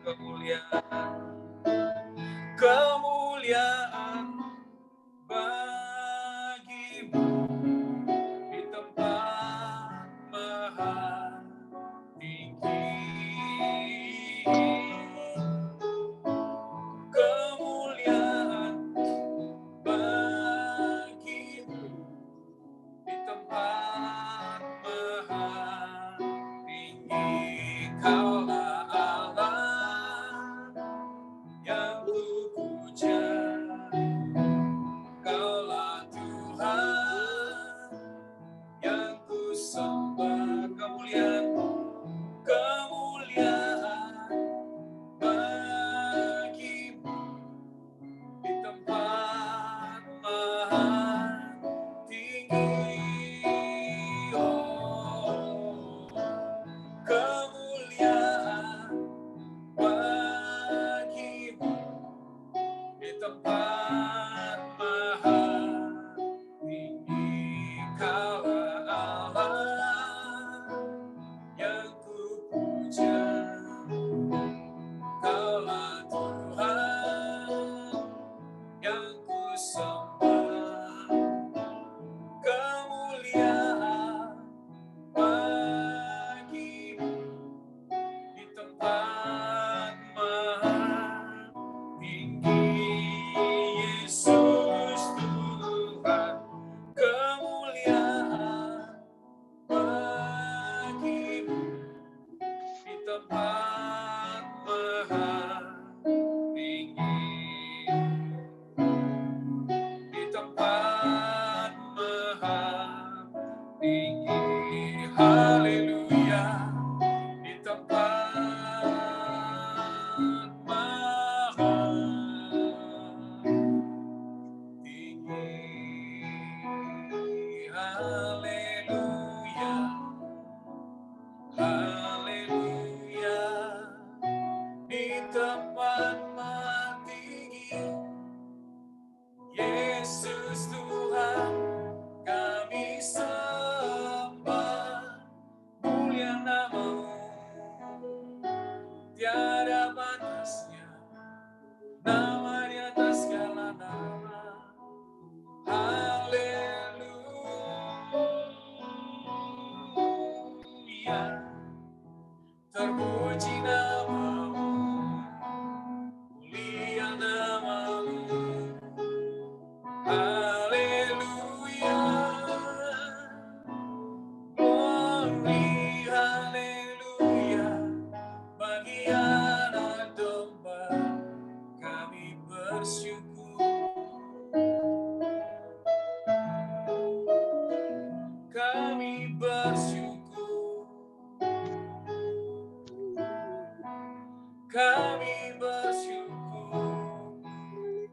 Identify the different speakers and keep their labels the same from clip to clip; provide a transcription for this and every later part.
Speaker 1: kemuliaan bagimu di tempat maha tinggi. Kemuliaan bagimu di tempat maha tinggi. Kaulah Allah yang ku puja, Kaulah Tuhan yang ku sembah. Kemuliaan bagimu di tempat maha tinggi. Oh, kemuliaan bagimu di tempat maha tinggi. Kaulah Allah yang ku puja, Kaulah Tuhan yang ku sembah. Kemuliaan bagimu di tempat maha tinggi. Yesus Tuhan, kemuliaan bagimu di tempat maha tinggi, di tempat maha tinggi. Haleluya, di tempat maha tinggi. Haleluya, haleluya, di tempat maha tinggi. Yesus Tuhan, kami sembah, mulia nama-Mu, tiada batasnya, nama di atas segala nama. Haleluya, terpuji nama-Mu, mulia nama-Mu. Haleluya, glory, haleluya, bagi anak domba kami bersyukur, kami bersyukur, kami bersyukur,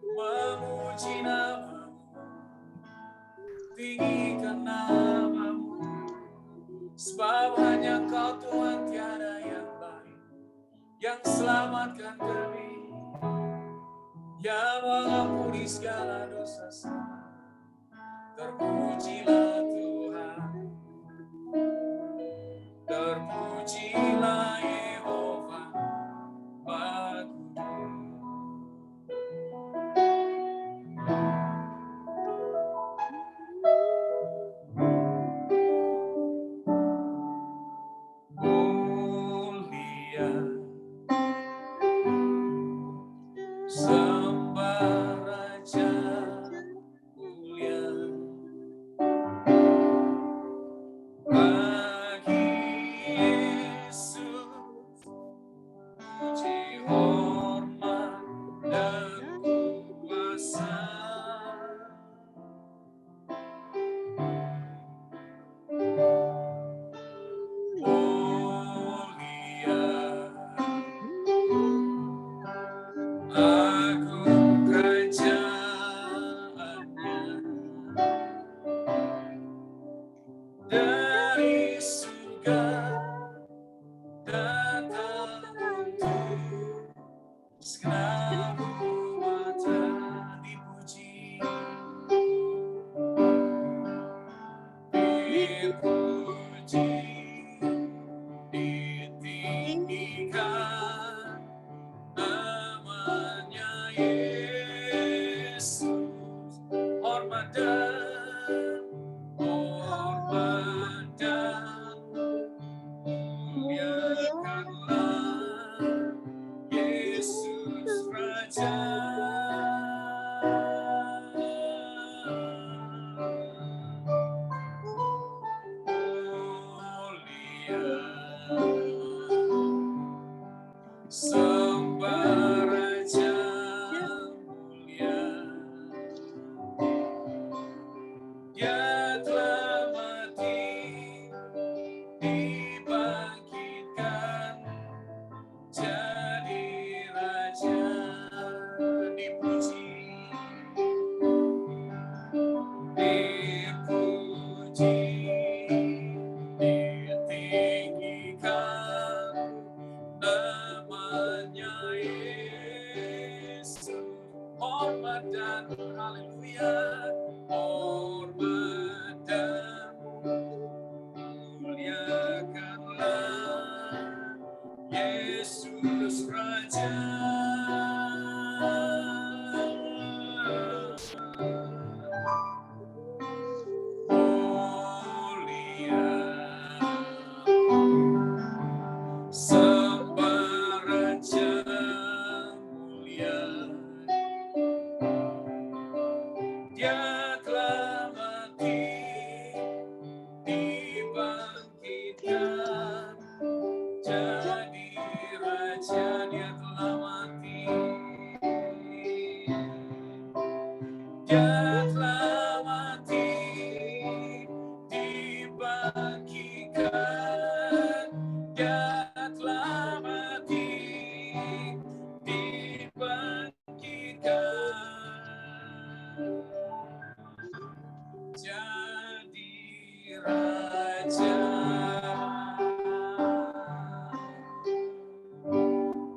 Speaker 1: memuji nama-Mu, tinggikan nama-Mu, sebab hanya Kau Tuhan, tiada yang lain yang selamatkan kami, yang mengampuni segala dosa saya. Terpujilah Tuhan, terpujilah Yehova Maha mulia, sembah Raja mulia, bagi Yesus puji hormat dan kuasa. Mulia, agung kerajaannya, dari surga datang untuk segala mata dipuji, dipuji, ditinggikan sembah Raja mulia. Dia telah mati, dibangkitkan, jadi Raja, dipuji, dipuji, ditinggikan namanya Yesus. Hormat dan haleluya, hormat dan muliakanlah Yesus Raja. Mulia, sembah Raja mulia. Dia telah mati, dibangkitkan, jadi Raja. Dia telah mati, dia telah mati, dibangkitkan, dia telah mati, dibangkitkan, jadi Raja.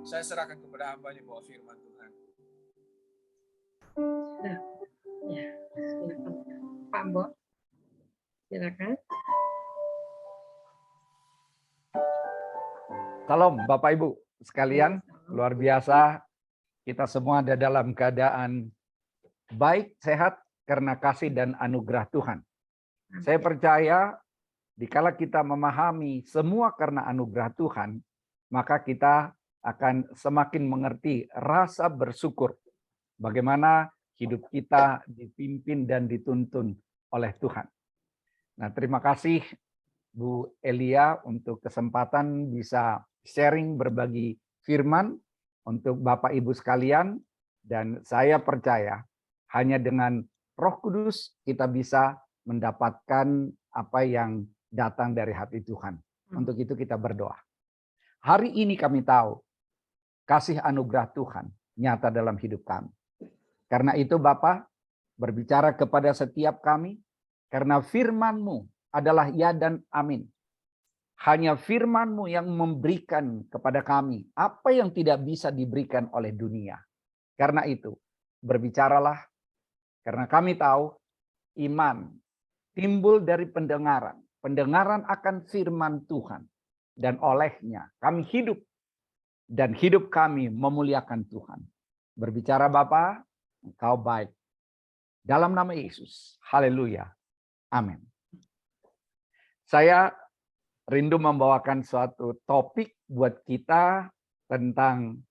Speaker 1: Saya serahkan kepada hamba ini bawa firman Tuhan.
Speaker 2: Ya, silakan Pak Bo, silakan.
Speaker 3: Salam Bapak Ibu sekalian, luar biasa kita semua ada dalam keadaan baik, sehat karena kasih dan anugerah Tuhan. Saya percaya dikala kita memahami semua karena anugerah Tuhan, maka kita akan semakin mengerti rasa bersyukur bagaimana hidup kita dipimpin dan dituntun oleh Tuhan. Nah, terima kasih Bu Elia untuk kesempatan bisa sharing berbagi firman untuk Bapak Ibu sekalian, dan saya percaya hanya dengan Roh Kudus kita bisa mendapatkan apa yang datang dari hati Tuhan. Untuk itu kita berdoa. Hari ini kami tahu kasih anugerah Tuhan nyata dalam hidup kami. Karena itu Bapa berbicara kepada setiap kami, karena firman-Mu adalah ya dan amin. Hanya firman-Mu yang memberikan kepada kami apa yang tidak bisa diberikan oleh dunia. Karena itu, berbicaralah, karena kami tahu iman timbul dari pendengaran. Pendengaran akan firman Tuhan. Dan olehnya kami hidup. Dan hidup kami memuliakan Tuhan. Berbicara Bapa, Engkau baik. Dalam nama Yesus. Haleluya. Amin. Saya rindu membawakan suatu topik buat kita tentang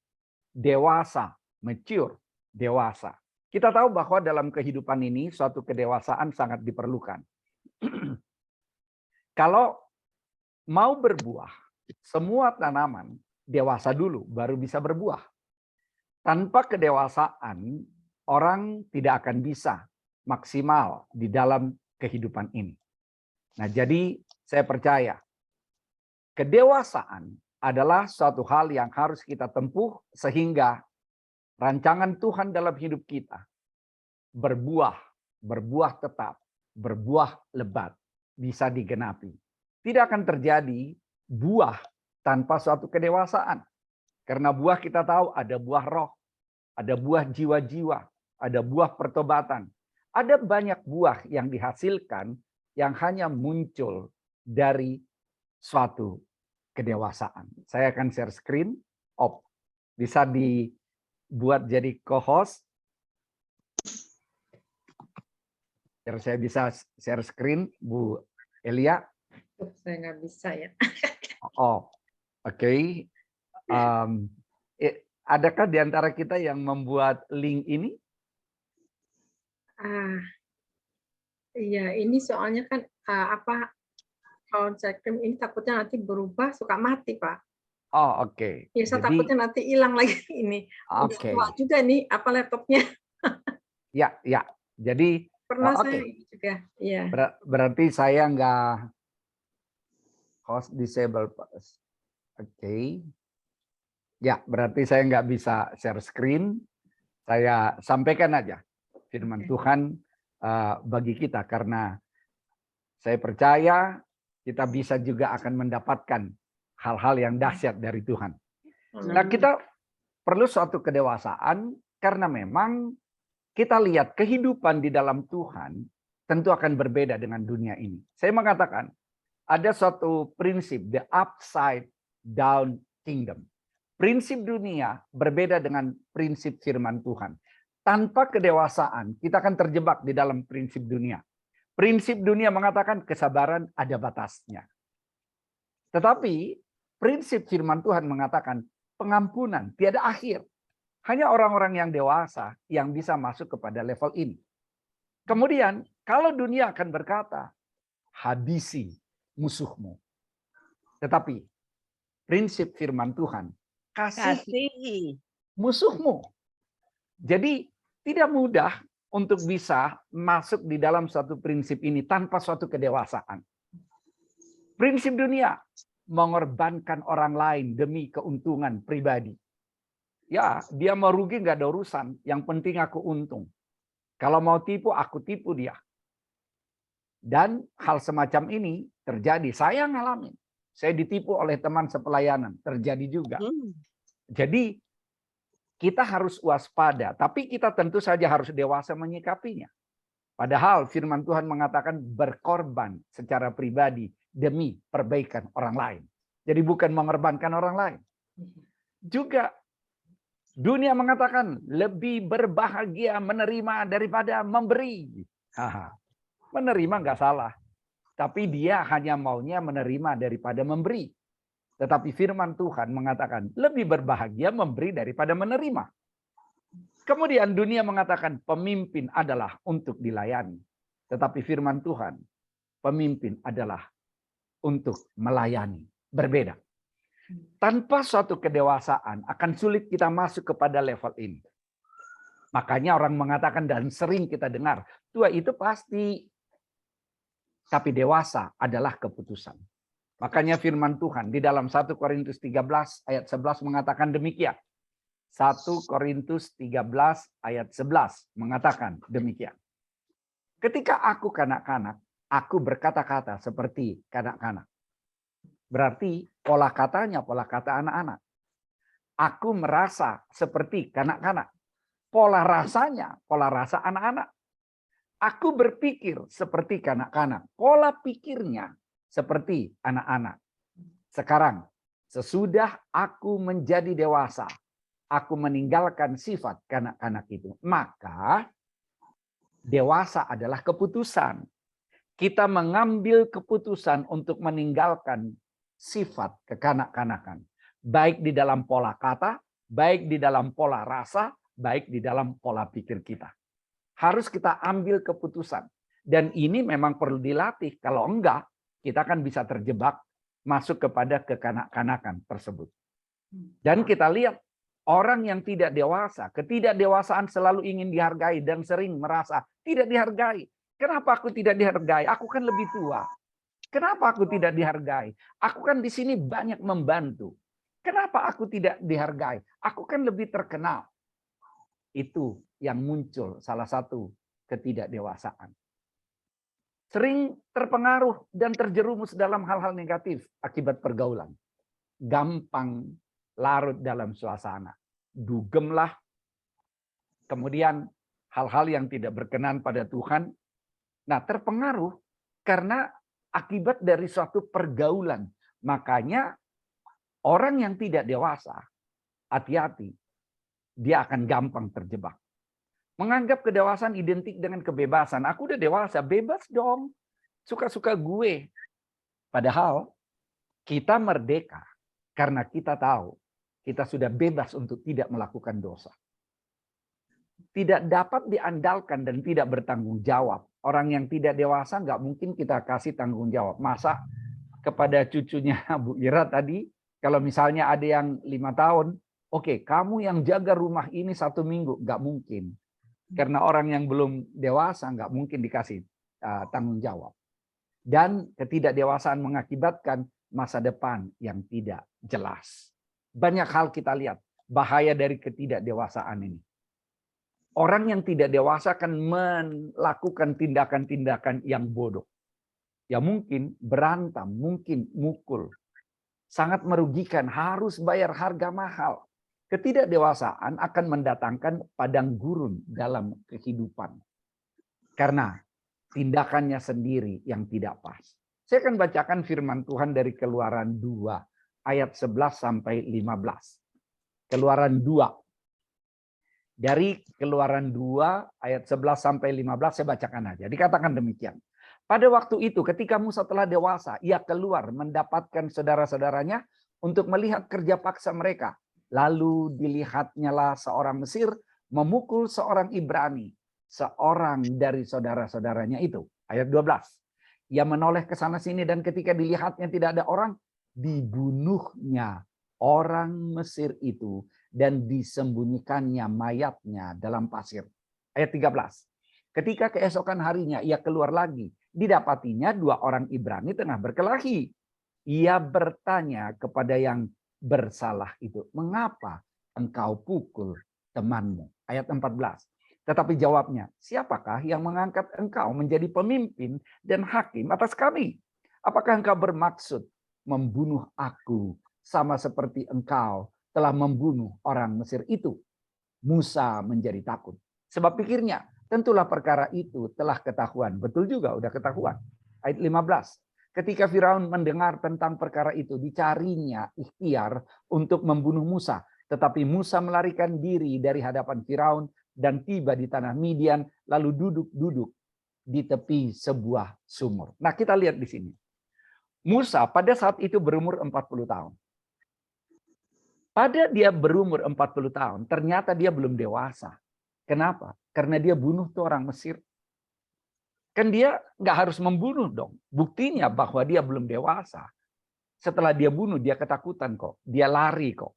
Speaker 3: dewasa, mature, dewasa. Kita tahu bahwa dalam kehidupan ini suatu kedewasaan sangat diperlukan. Kalau mau berbuah, semua tanaman dewasa dulu baru bisa berbuah. Tanpa kedewasaan, orang tidak akan bisa maksimal di dalam kehidupan ini. Nah, jadi saya percaya kedewasaan adalah suatu hal yang harus kita tempuh sehingga rancangan Tuhan dalam hidup kita berbuah tetap, berbuah lebat, bisa digenapi. Tidak akan terjadi buah tanpa suatu kedewasaan. Karena buah kita tahu ada buah roh, ada buah jiwa-jiwa, ada buah pertobatan. Ada banyak buah yang dihasilkan yang hanya muncul dari suatu kedewasaan. Saya akan share screen. Bisa dibuat jadi co-host. Biar saya bisa share screen, Bu Elia.
Speaker 2: Saya nggak bisa ya.
Speaker 3: Oke. Adakah di antara kita yang membuat link ini?
Speaker 2: Iya, ini soalnya kan kalau saya ini takutnya nanti berubah suka mati, Pak.
Speaker 3: Oh, oke.
Speaker 2: Ya, saya
Speaker 3: Jadi,
Speaker 2: takutnya nanti hilang lagi ini. Udah
Speaker 3: oke.
Speaker 2: tua juga nih, apa laptopnya.
Speaker 3: Ya, ya. Jadi,
Speaker 2: Pernah saya
Speaker 3: oke.
Speaker 2: ini juga. Iya.
Speaker 3: Berarti saya nggak host disable. Oke. Ya, berarti saya nggak bisa share screen. Saya sampaikan aja firman
Speaker 2: Oke.
Speaker 3: Tuhan bagi kita. Karena saya percaya kita bisa juga akan mendapatkan hal-hal yang dahsyat dari Tuhan. Nah,
Speaker 2: Amin.
Speaker 3: kita perlu suatu kedewasaan karena memang kita lihat kehidupan di dalam Tuhan tentu akan berbeda dengan dunia ini. Saya mengatakan ada suatu prinsip, the upside down kingdom. Prinsip dunia berbeda dengan prinsip firman Tuhan. Tanpa kedewasaan, kita akan terjebak di dalam prinsip dunia. Prinsip dunia mengatakan kesabaran ada batasnya. Tetapi prinsip firman Tuhan mengatakan pengampunan tiada akhir. Hanya orang-orang yang dewasa yang bisa masuk kepada level ini. Kemudian kalau dunia akan berkata, habisi musuhmu. Tetapi prinsip firman Tuhan, kasihi musuhmu. Jadi tidak mudah untuk bisa masuk di dalam suatu prinsip ini tanpa suatu kedewasaan. Prinsip dunia mengorbankan orang lain demi keuntungan pribadi. Ya, dia mau rugi nggak ada urusan. Yang penting aku untung. Kalau mau tipu, aku tipu dia. Dan hal semacam ini terjadi. Saya ngalamin. Saya ditipu oleh teman sepelayanan. Terjadi juga. Jadi kita harus waspada. Tapi kita tentu saja harus dewasa menyikapinya. Padahal firman Tuhan mengatakan berkorban secara pribadi demi perbaikan orang lain. Jadi bukan mengorbankan orang lain. Juga dunia mengatakan lebih berbahagia menerima daripada memberi. Menerima nggak salah. Tapi dia hanya maunya menerima daripada memberi. Tetapi firman Tuhan mengatakan lebih berbahagia memberi daripada menerima. Kemudian dunia mengatakan pemimpin adalah untuk dilayani. Tetapi firman Tuhan, pemimpin adalah untuk melayani. Berbeda. Tanpa suatu kedewasaan akan sulit kita masuk kepada level ini. Makanya orang mengatakan dan sering kita dengar, tua itu pasti. Tapi dewasa adalah keputusan. Makanya firman Tuhan di dalam 1 Korintus 13 ayat 11 mengatakan demikian. 1 Korintus 13 ayat 11 mengatakan demikian. Ketika aku kanak-kanak, aku berkata-kata seperti kanak-kanak. Berarti pola katanya pola kata anak-anak. Aku merasa seperti kanak-kanak. Pola rasanya pola rasa anak-anak. Aku berpikir seperti kanak-kanak. Pola pikirnya seperti anak-anak. Sekarang, sesudah aku menjadi dewasa, aku meninggalkan sifat kanak-kanak itu. Maka, dewasa adalah keputusan. Kita mengambil keputusan untuk meninggalkan sifat kekanak-kanakan. Baik di dalam pola kata, baik di dalam pola rasa, baik di dalam pola pikir kita. Harus kita ambil keputusan. Dan ini memang perlu dilatih. Kalau enggak, kita akan bisa terjebak masuk kepada kekanak-kanakan tersebut. Dan kita lihat orang yang tidak dewasa, ketidakdewasaan selalu ingin dihargai dan sering merasa tidak dihargai. Kenapa aku tidak dihargai? Aku kan lebih tua. Kenapa aku tidak dihargai? Aku kan di sini banyak membantu. Kenapa aku tidak dihargai? Aku kan lebih terkenal. Itu yang muncul salah satu ketidakdewasaan. Sering terpengaruh dan terjerumus dalam hal-hal negatif akibat pergaulan. Gampang larut dalam suasana. Dugemlah. Kemudian hal-hal yang tidak berkenan pada Tuhan. Nah, terpengaruh karena akibat dari suatu pergaulan. Makanya orang yang tidak dewasa, hati-hati. Dia akan gampang terjebak. Menganggap kedewasaan identik dengan kebebasan. Aku udah dewasa, bebas dong. Suka-suka gue. Padahal kita merdeka karena kita tahu kita sudah bebas untuk tidak melakukan dosa. Tidak dapat diandalkan dan tidak bertanggung jawab. Orang yang tidak dewasa nggak mungkin kita kasih tanggung jawab. Masa kepada cucunya Bu Ira tadi, Kalau misalnya ada yang 5 tahun, oke, kamu yang jaga rumah ini 1 minggu, nggak mungkin. Karena orang yang belum dewasa nggak mungkin dikasih tanggung jawab. Dan ketidakdewasaan mengakibatkan masa depan yang tidak jelas. Banyak hal kita lihat bahaya dari ketidakdewasaan ini. Orang yang tidak dewasa akan melakukan tindakan-tindakan yang bodoh. Ya mungkin berantem, mungkin mukul. Sangat merugikan, harus bayar harga mahal. Ketidakdewasaan akan mendatangkan padang gurun dalam kehidupan. Karena tindakannya sendiri yang tidak pas. Saya akan bacakan firman Tuhan dari Keluaran 2 ayat 11 sampai 15. Keluaran 2. Dari Keluaran 2 ayat 11 sampai 15 saya bacakan aja. Dikatakan demikian. Pada waktu itu ketika Musa telah dewasa, ia keluar mendapatkan saudara-saudaranya untuk melihat kerja paksa mereka. Lalu dilihatnyalah seorang Mesir memukul seorang Ibrani, seorang dari saudara-saudaranya itu. Ayat 12. Ia menoleh ke sana sini dan ketika dilihatnya tidak ada orang, dibunuhnya orang Mesir itu dan disembunyikannya mayatnya dalam pasir. Ayat 13. Ketika keesokan harinya ia keluar lagi, didapatinya 2 orang Ibrani tengah berkelahi. Ia bertanya kepada yang bersalah itu, "Mengapa engkau pukul temanmu?" Ayat 14. Tetapi jawabnya, "Siapakah yang mengangkat engkau menjadi pemimpin dan hakim atas kami? Apakah engkau bermaksud membunuh aku sama seperti engkau telah membunuh orang Mesir itu?" Musa menjadi takut. Sebab pikirnya, tentulah perkara itu telah ketahuan. Betul juga, udah ketahuan. Ayat 15. Ketika Firaun mendengar tentang perkara itu, dicarinya ikhtiar untuk membunuh Musa. Tetapi Musa melarikan diri dari hadapan Firaun dan tiba di tanah Midian, lalu duduk-duduk di tepi sebuah sumur. Nah, kita lihat di sini. Musa pada saat itu berumur 40 tahun. Pada dia berumur 40 tahun, ternyata dia belum dewasa. Kenapa? Karena dia bunuh tuh orang Mesir. Kan dia nggak harus membunuh dong. Buktinya bahwa dia belum dewasa. Setelah dia bunuh, dia ketakutan kok. Dia lari kok.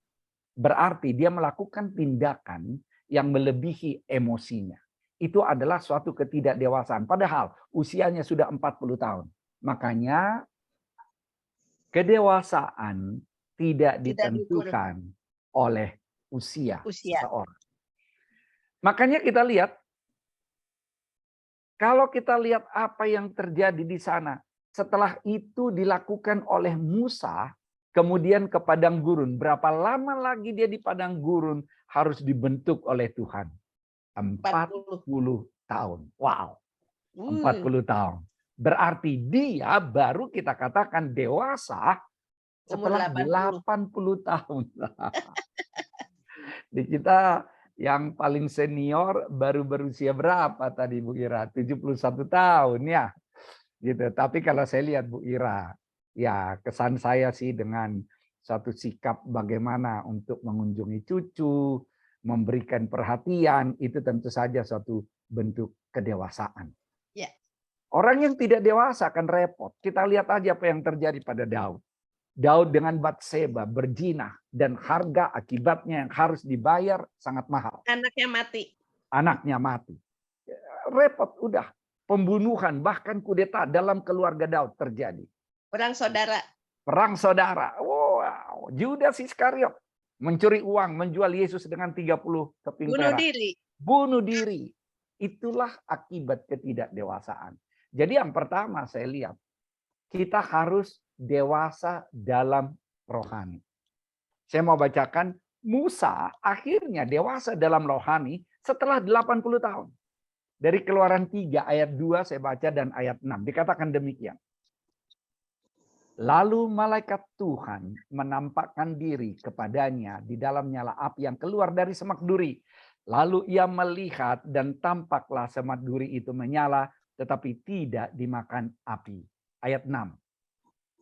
Speaker 3: Berarti dia melakukan tindakan yang melebihi emosinya. Itu adalah suatu ketidakdewasaan. Padahal usianya sudah 40 tahun. Makanya kedewasaan tidak ditentukan oleh usia seseorang. Makanya kita lihat, kalau kita lihat apa yang terjadi di sana, setelah itu dilakukan oleh Musa, kemudian ke padang gurun. Berapa lama lagi dia di padang gurun harus dibentuk oleh Tuhan? 40 tahun. Wow, 40 tahun. Berarti dia baru kita katakan dewasa setelah 80 tahun. Di kita yang paling senior baru berusia berapa tadi Bu Ira? 71 tahun ya. Gitu. Tapi kalau saya lihat Bu Ira, ya kesan saya sih dengan suatu sikap bagaimana untuk mengunjungi cucu, memberikan perhatian, itu tentu saja suatu bentuk kedewasaan.
Speaker 4: Ya.
Speaker 3: Orang yang tidak dewasa akan repot. Kita lihat aja apa yang terjadi pada Daud. Daud dengan Batseba berzina dan harga akibatnya yang harus dibayar sangat mahal.
Speaker 4: Anaknya mati.
Speaker 3: Anaknya mati. Repot udah. Pembunuhan bahkan kudeta dalam keluarga Daud terjadi.
Speaker 4: Perang saudara.
Speaker 3: Perang saudara. Wow. Judas Iskariot mencuri uang, menjual Yesus dengan 30 keping perak.
Speaker 4: Bunuh diri.
Speaker 3: Bunuh diri. Itulah akibat ketidakdewasaan. Jadi yang pertama saya lihat, kita harus dewasa dalam rohani. Saya mau bacakan, Musa akhirnya dewasa dalam rohani setelah 80 tahun. Dari Keluaran 3 ayat 2 saya baca dan ayat 6. Dikatakan demikian. Lalu malaikat Tuhan menampakkan diri kepadanya di dalam nyala api yang keluar dari semak duri. Lalu ia melihat dan tampaklah semak duri itu menyala tetapi tidak dimakan api. Ayat 6.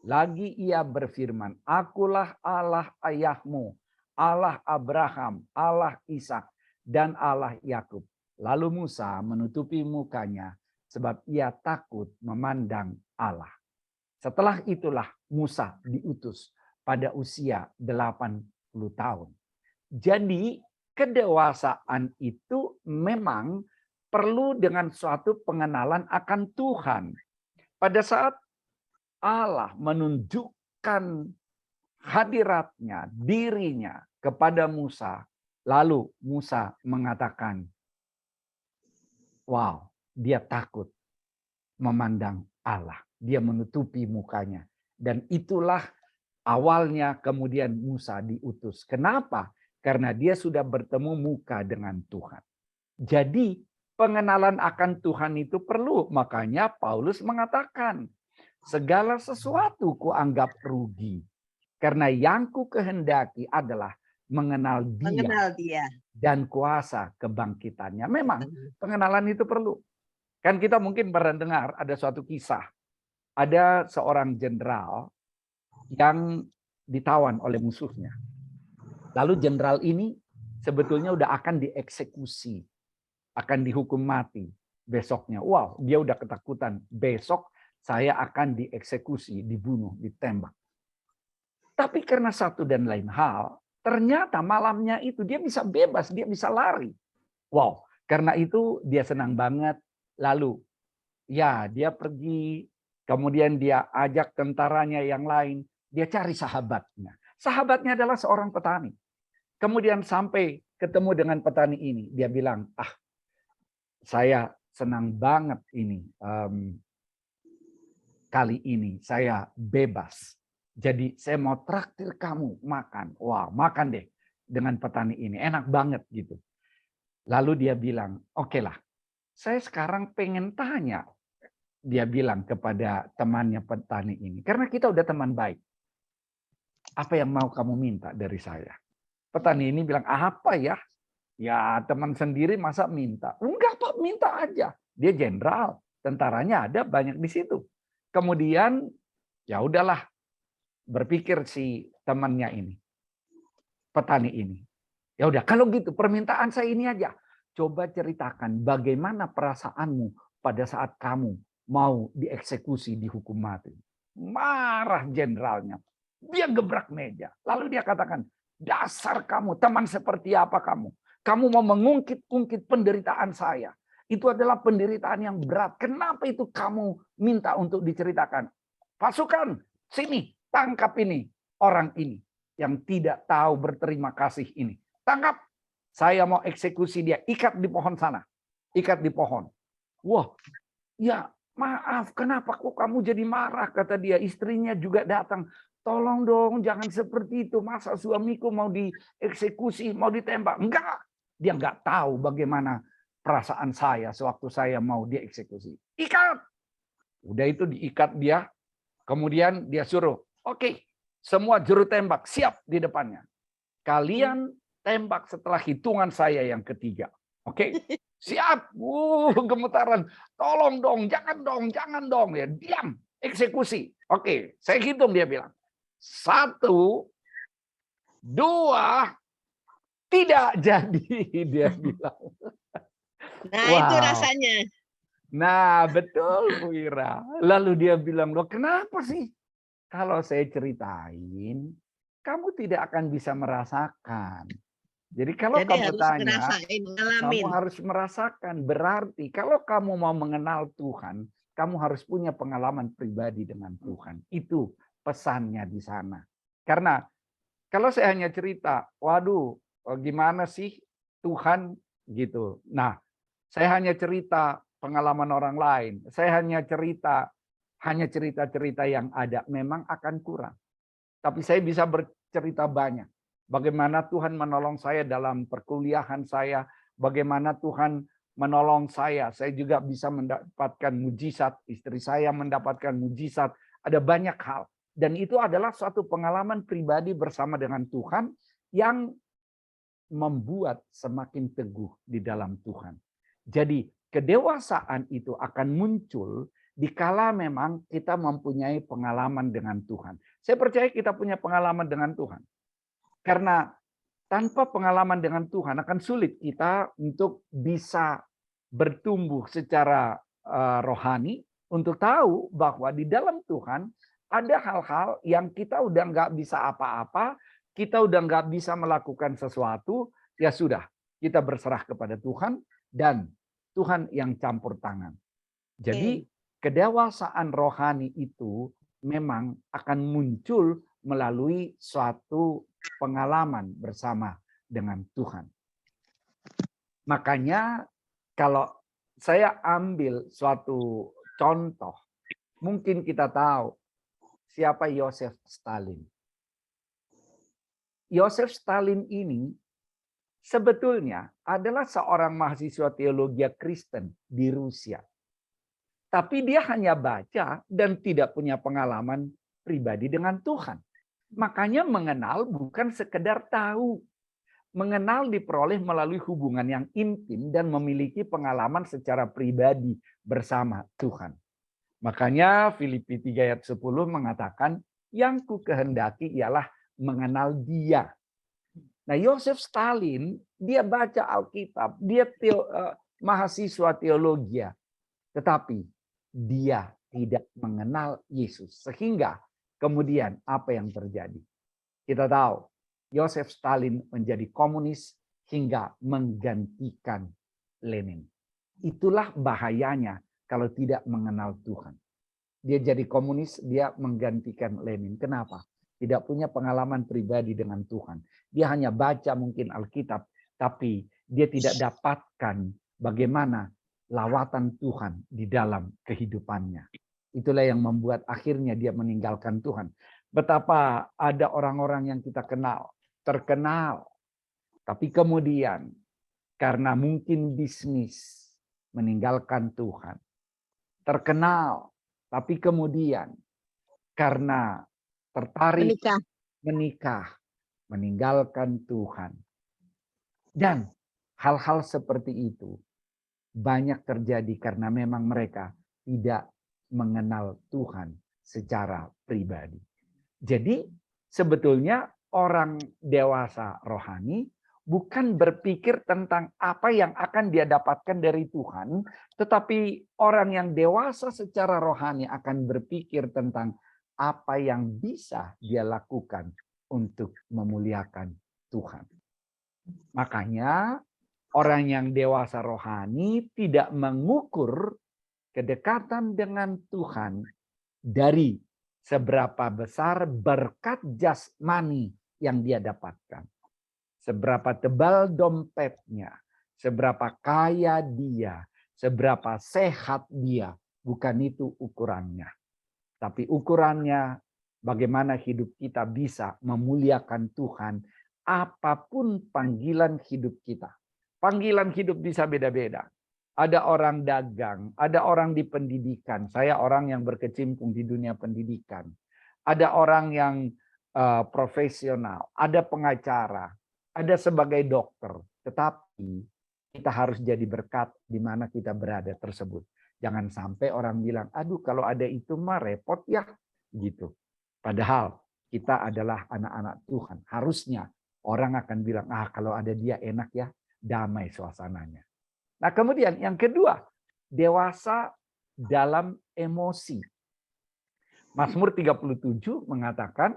Speaker 3: Lagi ia berfirman, "Akulah Allah ayahmu, Allah Abraham, Allah Ishak, dan Allah Yakub." Lalu Musa menutupi mukanya sebab ia takut memandang Allah. Setelah itulah Musa diutus pada usia 80 tahun. Jadi kedewasaan itu memang perlu dengan suatu pengenalan akan Tuhan. Pada saat Allah menunjukkan hadiratnya, dirinya kepada Musa, lalu Musa mengatakan, wow, dia takut memandang Allah. Dia menutupi mukanya. Dan itulah awalnya kemudian Musa diutus. Kenapa? Karena dia sudah bertemu muka dengan Tuhan. Jadi pengenalan akan Tuhan itu perlu. Makanya Paulus mengatakan, segala sesuatu kuanggap rugi. Karena yang ku kehendaki adalah mengenal dia dan kuasa kebangkitannya. Memang pengenalan itu perlu. Kan kita mungkin pernah dengar ada suatu kisah. Ada seorang jenderal yang ditawan oleh musuhnya. Lalu jenderal ini sebetulnya udah akan dieksekusi. Akan dihukum mati besoknya. Wow, dia udah ketakutan. Besok saya akan dieksekusi, dibunuh, ditembak. Tapi karena satu dan lain hal, ternyata malamnya itu dia bisa bebas, dia bisa lari. Wow, karena itu dia senang banget. Lalu, ya dia pergi, kemudian dia ajak tentaranya yang lain, dia cari sahabatnya. Sahabatnya adalah seorang petani. Kemudian sampai ketemu dengan petani ini, dia bilang, saya senang banget ini, kali ini saya bebas. Jadi saya mau traktir kamu makan. Wah, makan deh dengan petani ini. Enak banget gitu. Lalu dia bilang, oke lah, saya sekarang pengen tanya. Dia bilang kepada temannya petani ini. Karena kita udah teman baik. Apa yang mau kamu minta dari saya? Petani ini bilang, apa ya? Ya teman sendiri masa minta? Enggak Pak, minta aja. Dia jenderal. Tentaranya ada banyak di situ. Kemudian, ya udahlah. Berpikir si temannya ini, petani ini. Ya udah, kalau gitu permintaan saya ini aja. Coba ceritakan bagaimana perasaanmu pada saat kamu mau dieksekusi, dihukum mati. Marah jenderalnya. Dia gebrak meja. Lalu dia katakan, dasar kamu, teman seperti apa kamu? Kamu mau mengungkit-ungkit penderitaan saya. Itu adalah penderitaan yang berat. Kenapa itu kamu minta untuk diceritakan? Pasukan, sini. Tangkap ini, orang ini yang tidak tahu berterima kasih ini. Tangkap, saya mau eksekusi dia. Ikat di pohon sana. Ikat di pohon. Wah, ya maaf, kenapa kok kamu jadi marah? Kata dia, istrinya juga datang. Tolong dong, jangan seperti itu. Masa suamiku mau dieksekusi, mau ditembak? Enggak. Dia enggak tahu bagaimana perasaan saya sewaktu saya mau dieksekusi. Ikat. Udah itu diikat dia. Kemudian dia suruh, oke, semua juru tembak siap di depannya. Kalian tembak setelah hitungan saya yang ketiga. Oke, siap. Gemetaran. Tolong dong, jangan dong. Ya, diam, eksekusi. Oke, saya hitung dia bilang. 1, 2, tidak jadi, dia bilang.
Speaker 4: Nah,
Speaker 3: Wow.
Speaker 4: itu rasanya.
Speaker 3: Nah, betul Bu Ira. Lalu dia bilang, loh kenapa sih? Kalau saya ceritain, kamu tidak akan bisa merasakan. Jadi kalau
Speaker 4: Jadi
Speaker 3: kamu
Speaker 4: harus
Speaker 3: tanya,
Speaker 4: ngerasain, ngalamin.
Speaker 3: kamu harus merasakan. Berarti kalau kamu mau mengenal Tuhan, kamu harus punya pengalaman pribadi dengan Tuhan. Itu pesannya di sana. Karena kalau saya hanya cerita, waduh, gimana sih Tuhan gitu. Nah, saya hanya cerita pengalaman orang lain. Saya hanya cerita-cerita yang ada memang akan kurang. Tapi saya bisa bercerita banyak. Bagaimana Tuhan menolong saya dalam perkuliahan saya. Bagaimana Tuhan menolong saya. Saya juga bisa mendapatkan mujizat. Istri saya mendapatkan mujizat. Ada banyak hal. Dan itu adalah suatu pengalaman pribadi bersama dengan Tuhan yang membuat semakin teguh di dalam Tuhan. Jadi kedewasaan itu akan muncul dikala memang kita mempunyai pengalaman dengan Tuhan. Saya percaya kita punya pengalaman dengan Tuhan. Karena tanpa pengalaman dengan Tuhan akan sulit kita untuk bisa bertumbuh secara rohani untuk tahu bahwa di dalam Tuhan ada hal-hal yang kita udah nggak bisa apa-apa, kita udah nggak bisa melakukan sesuatu, ya sudah, kita berserah kepada Tuhan dan Tuhan yang campur tangan. Jadi kedewasaan rohani itu memang akan muncul melalui suatu pengalaman bersama dengan Tuhan. Makanya kalau saya ambil suatu contoh, mungkin kita tahu siapa Yosef Stalin. Yosef Stalin ini sebetulnya adalah seorang mahasiswa teologi Kristen di Rusia. Tapi dia hanya baca dan tidak punya pengalaman pribadi dengan Tuhan. Makanya mengenal bukan sekedar tahu. Mengenal diperoleh melalui hubungan yang intim dan memiliki pengalaman secara pribadi bersama Tuhan. Makanya Filipi 3 ayat 10 mengatakan, yang ku kehendaki ialah mengenal Dia. Nah, Yosef Stalin, dia baca Alkitab, dia mahasiswa teologi, tetapi dia tidak mengenal Yesus. Sehingga kemudian apa yang terjadi? Kita tahu, Yosef Stalin menjadi komunis hingga menggantikan Lenin. Itulah bahayanya kalau tidak mengenal Tuhan. Dia jadi komunis, dia menggantikan Lenin. Kenapa? Tidak punya pengalaman pribadi dengan Tuhan. Dia hanya baca mungkin Alkitab, tapi dia tidak dapatkan bagaimana lawatan Tuhan di dalam kehidupannya. Itulah yang membuat akhirnya dia meninggalkan Tuhan. Betapa ada orang-orang yang kita kenal, terkenal, tapi kemudian karena mungkin bisnis meninggalkan Tuhan. Terkenal, tapi kemudian karena tertarik menikah, meninggalkan Tuhan. Dan hal-hal seperti itu banyak terjadi karena memang mereka tidak mengenal Tuhan secara pribadi. Jadi sebetulnya orang dewasa rohani bukan berpikir tentang apa yang akan dia dapatkan dari Tuhan, tetapi orang yang dewasa secara rohani akan berpikir tentang apa yang bisa dia lakukan untuk memuliakan Tuhan. Makanya orang yang dewasa rohani tidak mengukur kedekatan dengan Tuhan dari seberapa besar berkat jasmani yang dia dapatkan. Seberapa tebal dompetnya, seberapa kaya dia, seberapa sehat dia. Bukan itu ukurannya. Tapi ukurannya bagaimana hidup kita bisa memuliakan Tuhan apapun panggilan hidup kita. Panggilan hidup bisa beda-beda. Ada orang dagang, ada orang di pendidikan. Saya orang yang berkecimpung di dunia pendidikan. Ada orang yang profesional, ada pengacara, ada sebagai dokter. Tetapi kita harus jadi berkat di mana kita berada tersebut. Jangan sampai orang bilang, aduh kalau ada itu mah repot ya. Gitu. Padahal kita adalah anak-anak Tuhan. Harusnya orang akan bilang, kalau ada dia enak ya, damai suasananya. Nah kemudian yang kedua, dewasa dalam emosi. Mazmur 37 mengatakan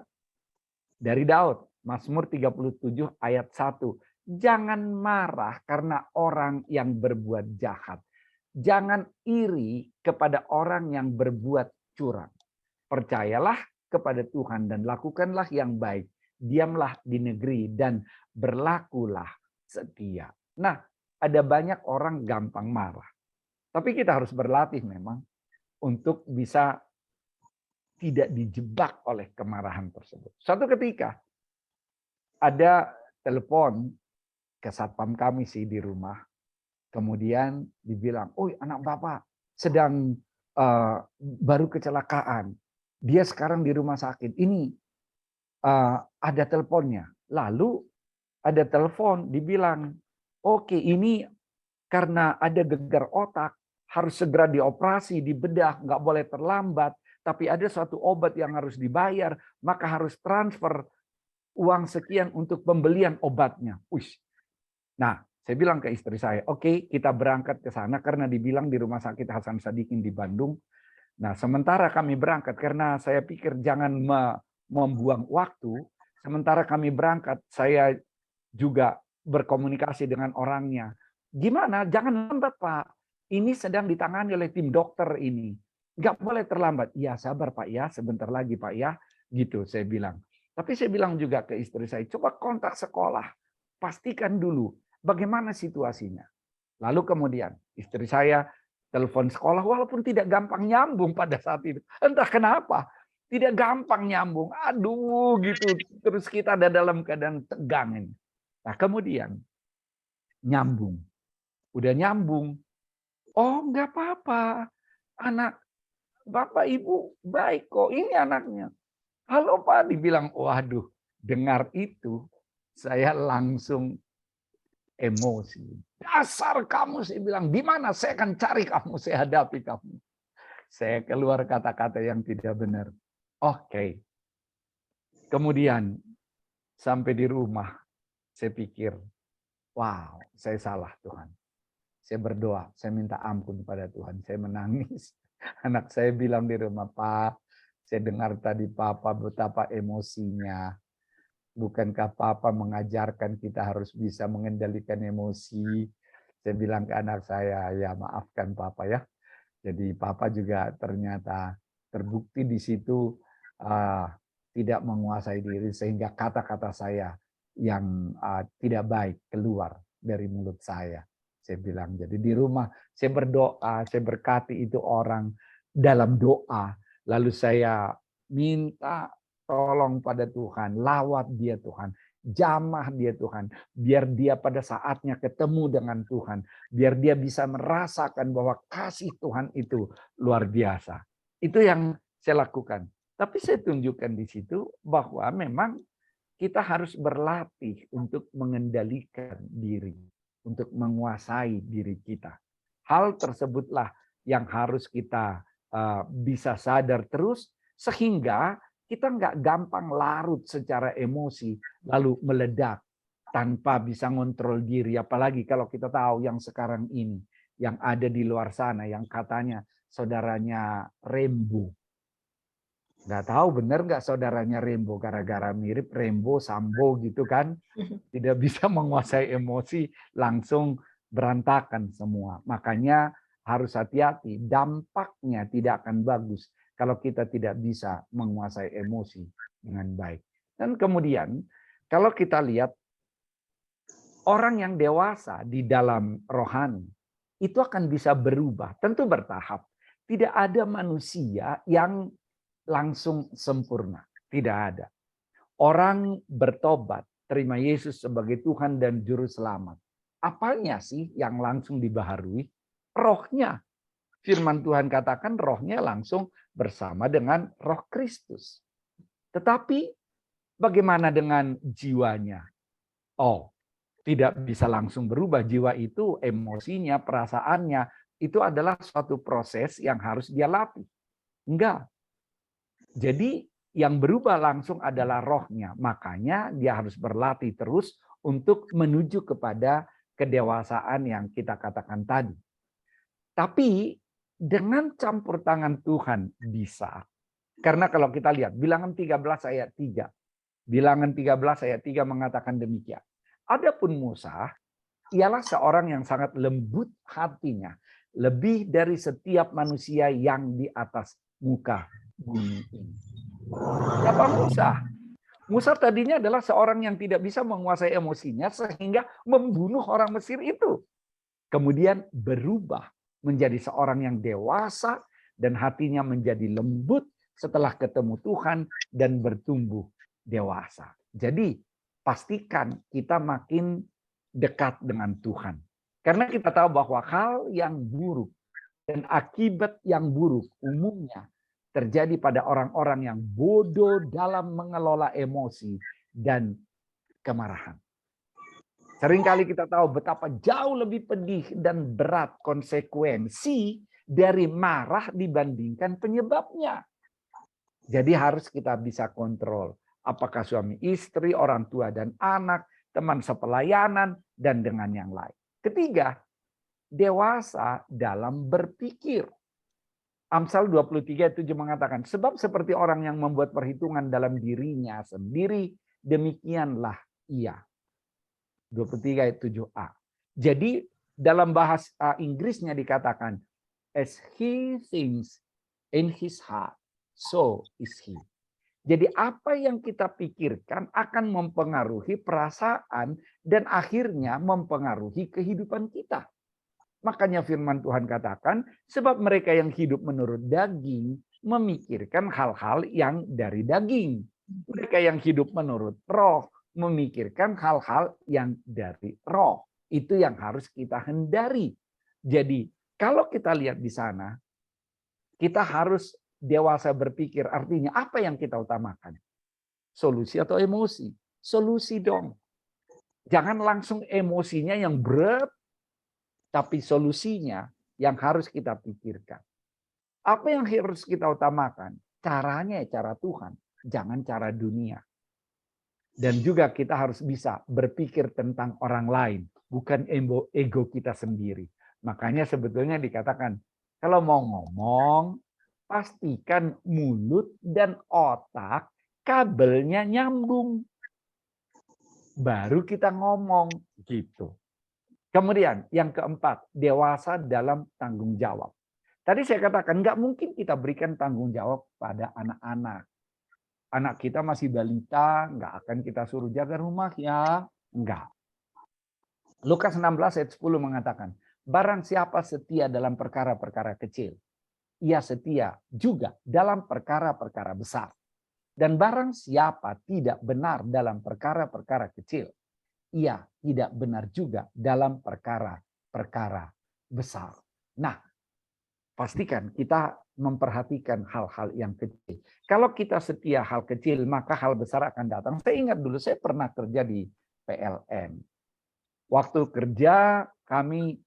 Speaker 3: dari Daud, Mazmur 37 ayat 1. Jangan marah karena orang yang berbuat jahat. Jangan iri kepada orang yang berbuat curang. Percayalah kepada Tuhan dan lakukanlah yang baik. Diamlah di negeri dan berlakulah setia. Nah, ada banyak orang gampang marah. Tapi kita harus berlatih memang untuk bisa tidak dijebak oleh kemarahan tersebut. Suatu ketika ada telepon ke satpam kami sih di rumah. Kemudian dibilang, "Oh, anak Bapak sedang baru kecelakaan. Dia sekarang di rumah sakit. Ini ada teleponnya." Lalu ada telepon dibilang, "Oke, ini karena ada gegar otak, harus segera dioperasi, dibedah, nggak boleh terlambat. Tapi ada suatu obat yang harus dibayar, maka harus transfer uang sekian untuk pembelian obatnya." Nah, saya bilang ke istri saya, oke, kita berangkat ke sana karena dibilang di Rumah Sakit Hasan Sadikin di Bandung Nah, sementara kami berangkat, karena saya pikir jangan membuang waktu, sementara kami berangkat, saya juga berkomunikasi dengan orangnya. Gimana? Jangan lambat, Pak. Ini sedang ditangani oleh tim dokter ini. Nggak boleh terlambat. Ya, sabar, Pak, ya. Sebentar lagi, Pak, ya. Gitu, saya bilang. Tapi saya bilang juga ke istri saya, coba kontak sekolah. Pastikan dulu bagaimana situasinya. Lalu kemudian istri saya telepon sekolah walaupun tidak gampang nyambung pada saat itu. Entah kenapa. Tidak gampang nyambung. Aduh gitu. Terus kita ada dalam keadaan tegang ini. Nah kemudian nyambung. Udah nyambung. Oh nggak apa-apa. Anak Bapak Ibu baik kok. Ini anaknya. Halo Pak. Dibilang waduh. Dengar itu saya langsung emosi. Dasar kamu, saya bilang, di mana saya akan cari kamu, saya hadapi kamu. Saya keluar kata-kata yang tidak benar. Oke. Kemudian sampai di rumah, saya pikir, wow, saya salah Tuhan. Saya berdoa, saya minta ampun pada Tuhan. Saya menangis. Anak saya bilang di rumah, Pak, saya dengar tadi Papa betapa emosinya. Bukankah Papa mengajarkan kita harus bisa mengendalikan emosi? Saya bilang ke anak saya, ya maafkan Papa ya. Jadi Papa juga ternyata terbukti di situ tidak menguasai diri sehingga kata-kata saya yang tidak baik keluar dari mulut saya. Saya bilang, jadi di rumah saya berdoa, saya berkati itu orang dalam doa. Lalu saya minta tolong pada Tuhan, lawat dia Tuhan, jamah dia Tuhan, biar dia pada saatnya ketemu dengan Tuhan, biar dia bisa merasakan bahwa kasih Tuhan itu luar biasa. Itu yang saya lakukan. Tapi saya tunjukkan di situ bahwa memang kita harus berlatih untuk mengendalikan diri, untuk menguasai diri kita. Hal tersebutlah yang harus kita bisa sadar terus, sehingga kita nggak gampang larut secara emosi, lalu meledak tanpa bisa ngontrol diri. Apalagi kalau kita tahu yang sekarang ini, yang ada di luar sana, yang katanya saudaranya Rembo. Nggak tahu benar nggak saudaranya Rembo, gara-gara mirip Rembo, Sambo gitu kan. Tidak bisa menguasai emosi, langsung berantakan semua. Makanya harus hati-hati, dampaknya tidak akan bagus kalau kita tidak bisa menguasai emosi dengan baik. Dan kemudian kalau kita lihat orang yang dewasa di dalam rohani itu akan bisa berubah, tentu bertahap. Tidak ada manusia yang langsung sempurna, tidak ada. Orang bertobat, terima Yesus sebagai Tuhan dan Juru Selamat. Apanya sih yang langsung dibaharui? Rohnya. Firman Tuhan katakan rohnya langsung bersama dengan roh Kristus. Tetapi bagaimana dengan jiwanya? Oh, tidak bisa langsung berubah. Jiwa itu emosinya, perasaannya, itu adalah suatu proses yang harus dia latih. Enggak. Jadi yang berubah langsung adalah rohnya. Makanya dia harus berlatih terus untuk menuju kepada kedewasaan yang kita katakan tadi. Tapi dengan campur tangan Tuhan bisa. Karena kalau kita lihat Bilangan 13 ayat 3. Bilangan 13 ayat 3 mengatakan demikian. Adapun Musa ialah seorang yang sangat lembut hatinya, lebih dari setiap manusia yang di atas muka bumi ini. Siapa Musa? Musa tadinya adalah seorang yang tidak bisa menguasai emosinya sehingga membunuh orang Mesir itu. Kemudian berubah menjadi seorang yang dewasa dan hatinya menjadi lembut setelah ketemu Tuhan dan bertumbuh dewasa. Jadi pastikan kita makin dekat dengan Tuhan. Karena kita tahu bahwa hal yang buruk dan akibat yang buruk umumnya terjadi pada orang-orang yang bodoh dalam mengelola emosi dan kemarahan. Seringkali kita tahu betapa jauh lebih pedih dan berat konsekuensi dari marah dibandingkan penyebabnya. Jadi harus kita bisa kontrol. Apakah suami istri, orang tua dan anak, teman sepelayanan, dan dengan yang lain. Ketiga, dewasa dalam berpikir. Amsal 23:7 mengatakan, sebab seperti orang yang membuat perhitungan dalam dirinya sendiri, demikianlah ia. 23:7a. Jadi dalam bahasa Inggrisnya dikatakan, as he thinks in his heart, so is he. Jadi apa yang kita pikirkan akan mempengaruhi perasaan dan akhirnya mempengaruhi kehidupan kita. Makanya firman Tuhan katakan, sebab mereka yang hidup menurut daging memikirkan hal-hal yang dari daging. Mereka yang hidup menurut roh memikirkan hal-hal yang dari roh. Itu yang harus kita hindari. Jadi kalau kita lihat di sana, kita harus dewasa berpikir, artinya apa yang kita utamakan? Solusi atau emosi? Solusi dong. Jangan langsung emosinya yang berat, tapi solusinya yang harus kita pikirkan. Apa yang harus kita utamakan? Caranya cara Tuhan, jangan cara dunia. Dan juga kita harus bisa berpikir tentang orang lain, bukan ego kita sendiri. Makanya sebetulnya dikatakan, kalau mau ngomong, pastikan mulut dan otak kabelnya nyambung. Baru kita ngomong gitu. Kemudian yang keempat, dewasa dalam tanggung jawab. Tadi saya katakan nggak mungkin kita berikan tanggung jawab pada anak-anak. Anak kita masih balita, nggak akan kita suruh jaga rumah ya, enggak. Lukas 16:10 mengatakan, barang siapa setia dalam perkara-perkara kecil, ia setia juga dalam perkara-perkara besar. Dan barang siapa tidak benar dalam perkara-perkara kecil, ia tidak benar juga dalam perkara-perkara besar. Nah, pastikan kita memperhatikan hal-hal yang kecil. Kalau kita setia hal kecil, maka hal besar akan datang. Saya ingat dulu, saya pernah kerja di PLN. Waktu kerja, kami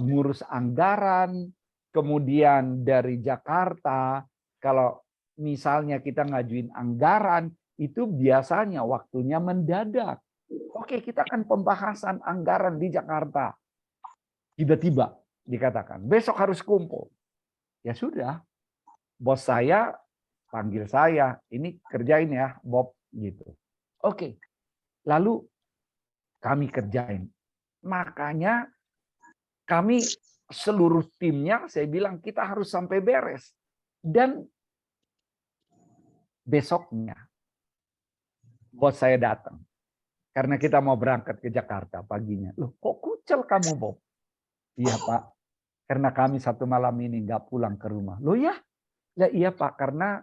Speaker 3: ngurus anggaran, kemudian dari Jakarta, kalau misalnya kita ngajuin anggaran, itu biasanya waktunya mendadak. Oke, kita akan pembahasan anggaran di Jakarta. Tiba-tiba dikatakan, besok harus kumpul. Ya sudah, bos saya panggil saya, ini kerjain ya, Bob, gitu. Oke, lalu kami kerjain. Makanya kami seluruh timnya, saya bilang kita harus sampai beres. Dan besoknya, bos saya datang. Karena kita mau berangkat ke Jakarta paginya. Loh, kok kucel kamu, Bob? Iya, Pak. Karena kami satu malam ini nggak pulang ke rumah. Loh ya? Ya iya, Pak. Karena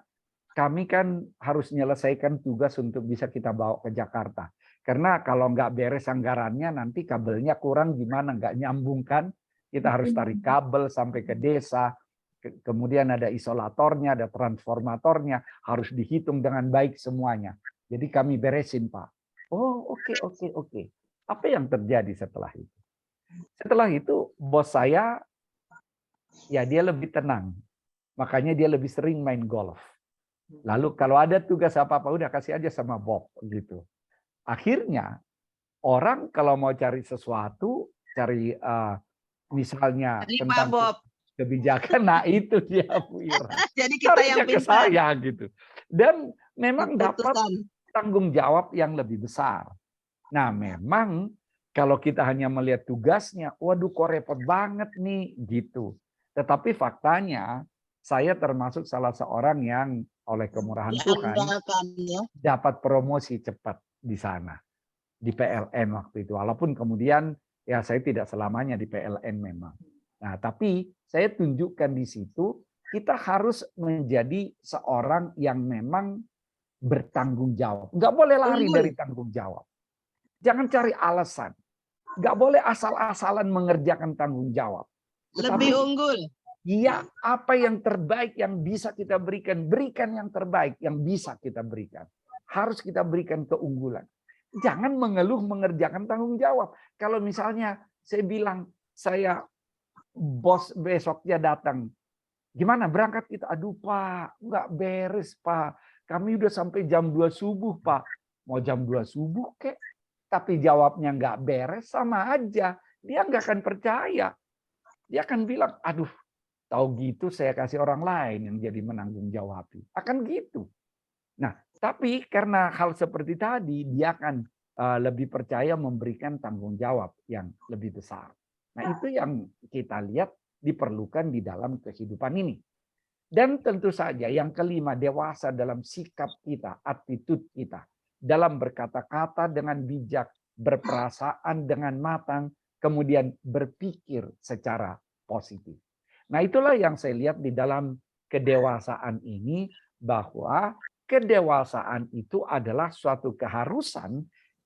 Speaker 3: kami kan harus menyelesaikan tugas untuk bisa kita bawa ke Jakarta. Karena kalau nggak beres anggarannya, nanti kabelnya kurang gimana? Nggak nyambung kan? Kita harus tarik kabel sampai ke desa. Kemudian ada isolatornya, ada transformatornya. Harus dihitung dengan baik semuanya. Jadi kami beresin, Pak. Oh, oke. Apa yang terjadi setelah itu? Setelah itu, bos saya, ya dia lebih tenang. Makanya dia lebih sering main golf. Lalu kalau ada tugas apa-apa, udah kasih aja sama Bob. Gitu. Akhirnya, orang kalau mau cari sesuatu, cari misalnya
Speaker 4: Jadi, Pak
Speaker 3: tentang
Speaker 4: Bob.
Speaker 3: kebijakan, nah itu dia, Bu Ira.
Speaker 4: Jadi kita
Speaker 3: Carinya
Speaker 4: yang
Speaker 3: ke
Speaker 4: pintar.
Speaker 3: saya gitu. Dan memang dapat
Speaker 4: Keputusan.
Speaker 3: tanggung jawab yang lebih besar. Nah, memang kalau kita hanya melihat tugasnya, waduh kok repot banget nih gitu. Tetapi faktanya saya termasuk salah seorang yang oleh kemurahan Tuhan
Speaker 4: Diandalkan, ya.
Speaker 3: dapat promosi cepat di sana di PLN waktu itu. Walaupun kemudian ya saya tidak selamanya di PLN memang. Nah, tapi saya tunjukkan di situ kita harus menjadi seorang yang memang bertanggung jawab. Nggak boleh lari
Speaker 4: Unggul.
Speaker 3: dari tanggung jawab. Jangan cari alasan. Nggak boleh asal-asalan mengerjakan tanggung jawab.
Speaker 4: Lebih unggul.
Speaker 3: Iya, apa yang terbaik yang bisa kita berikan, berikan yang terbaik yang bisa kita berikan. Harus kita berikan keunggulan. Jangan mengeluh mengerjakan tanggung jawab. Kalau misalnya saya bilang, saya bos besoknya datang, gimana berangkat kita? Aduh Pak, nggak beres Pak. Kami udah sampai jam 2 subuh Pak. Mau jam 2 subuh kek. Tapi jawabnya nggak beres, sama aja. Dia nggak akan percaya. Dia akan bilang, aduh tahu gitu saya kasih orang lain yang jadi menanggung jawab. Akan gitu. Nah, tapi karena hal seperti tadi, dia akan lebih percaya memberikan tanggung jawab yang lebih besar. Nah, itu yang kita lihat diperlukan di dalam kehidupan ini. Dan tentu saja yang kelima, dewasa dalam sikap kita, attitude kita. Dalam berkata-kata dengan bijak, berperasaan dengan matang, kemudian berpikir secara positif. Nah, itulah yang saya lihat di dalam kedewasaan ini, bahwa kedewasaan itu adalah suatu keharusan,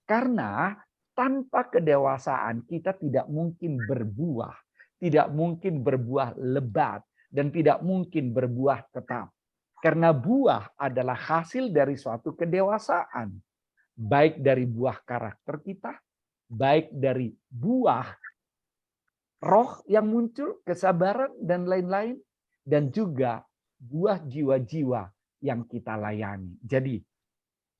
Speaker 3: karena tanpa kedewasaan kita tidak mungkin berbuah, tidak mungkin berbuah lebat, dan tidak mungkin berbuah tetap. Karena buah adalah hasil dari suatu kedewasaan. Baik dari buah karakter kita, baik dari buah roh yang muncul, kesabaran dan lain-lain, dan juga buah jiwa-jiwa yang kita layani. Jadi,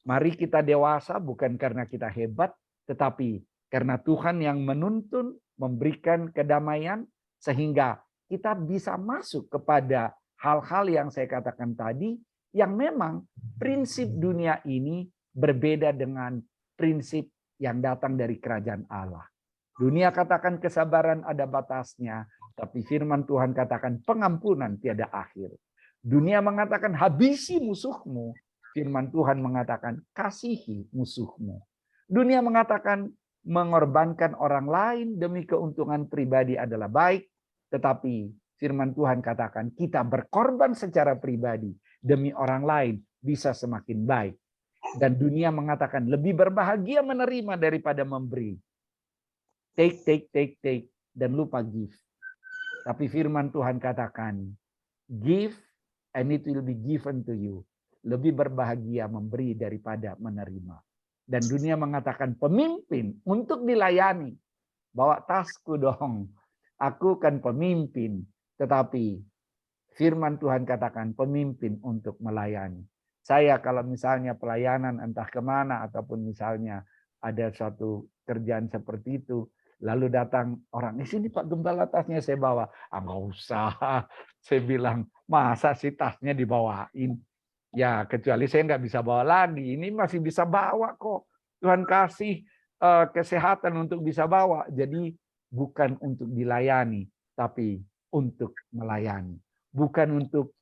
Speaker 3: mari kita dewasa bukan karena kita hebat, tetapi karena Tuhan yang menuntun, memberikan kedamaian, sehingga kita bisa masuk kepada hal-hal yang saya katakan tadi, yang memang prinsip dunia ini berbeda dengan prinsip yang datang dari kerajaan Allah. Dunia katakan kesabaran ada batasnya, tapi firman Tuhan katakan pengampunan tiada akhir. Dunia mengatakan habisi musuhmu, firman Tuhan mengatakan kasihi musuhmu. Dunia mengatakan mengorbankan orang lain demi keuntungan pribadi adalah baik, tetapi firman Tuhan katakan kita berkorban secara pribadi demi orang lain bisa semakin baik. Dan dunia mengatakan lebih berbahagia menerima daripada memberi. Take, dan lupa give. Tapi firman Tuhan katakan, give and it will be given to you. Lebih berbahagia memberi daripada menerima. Dan dunia mengatakan pemimpin untuk dilayani. Bawa tasku dong. Aku kan pemimpin. Tetapi firman Tuhan katakan pemimpin untuk melayani. Saya kalau misalnya pelayanan entah kemana, ataupun misalnya ada suatu kerjaan seperti itu, lalu datang orang, di sini Pak Gembala tasnya saya bawa. Nggak usah. Saya bilang, masa sih tasnya dibawain? Ya kecuali saya nggak bisa bawa lagi. Ini masih bisa bawa kok. Tuhan kasih kesehatan untuk bisa bawa. Jadi bukan untuk dilayani, tapi untuk melayani. Bukan untuk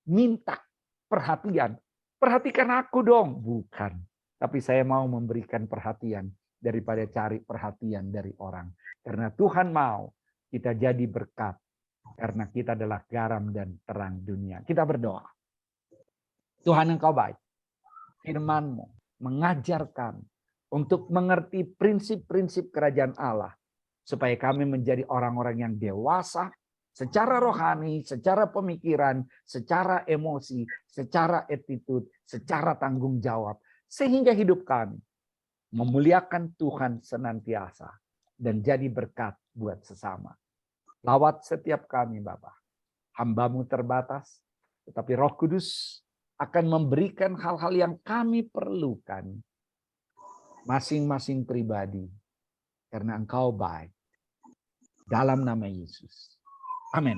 Speaker 3: minta perhatian. Perhatikan aku dong. Bukan. Tapi saya mau memberikan perhatian daripada cari perhatian dari orang. Karena Tuhan mau kita jadi berkat. Karena kita adalah garam dan terang dunia. Kita berdoa. Tuhan Engkau baik. Firman-Mu mengajarkan untuk mengerti prinsip-prinsip kerajaan Allah. Supaya kami menjadi orang-orang yang dewasa secara rohani, secara pemikiran, secara emosi, secara attitude, secara tanggung jawab. Sehingga hidup kami memuliakan Tuhan senantiasa dan jadi berkat buat sesama. Lawat setiap kami Bapa. Hamba-Mu terbatas, tetapi Roh Kudus akan memberikan hal-hal yang kami perlukan masing-masing pribadi karena Engkau baik. Dalam nama Yesus. Amin.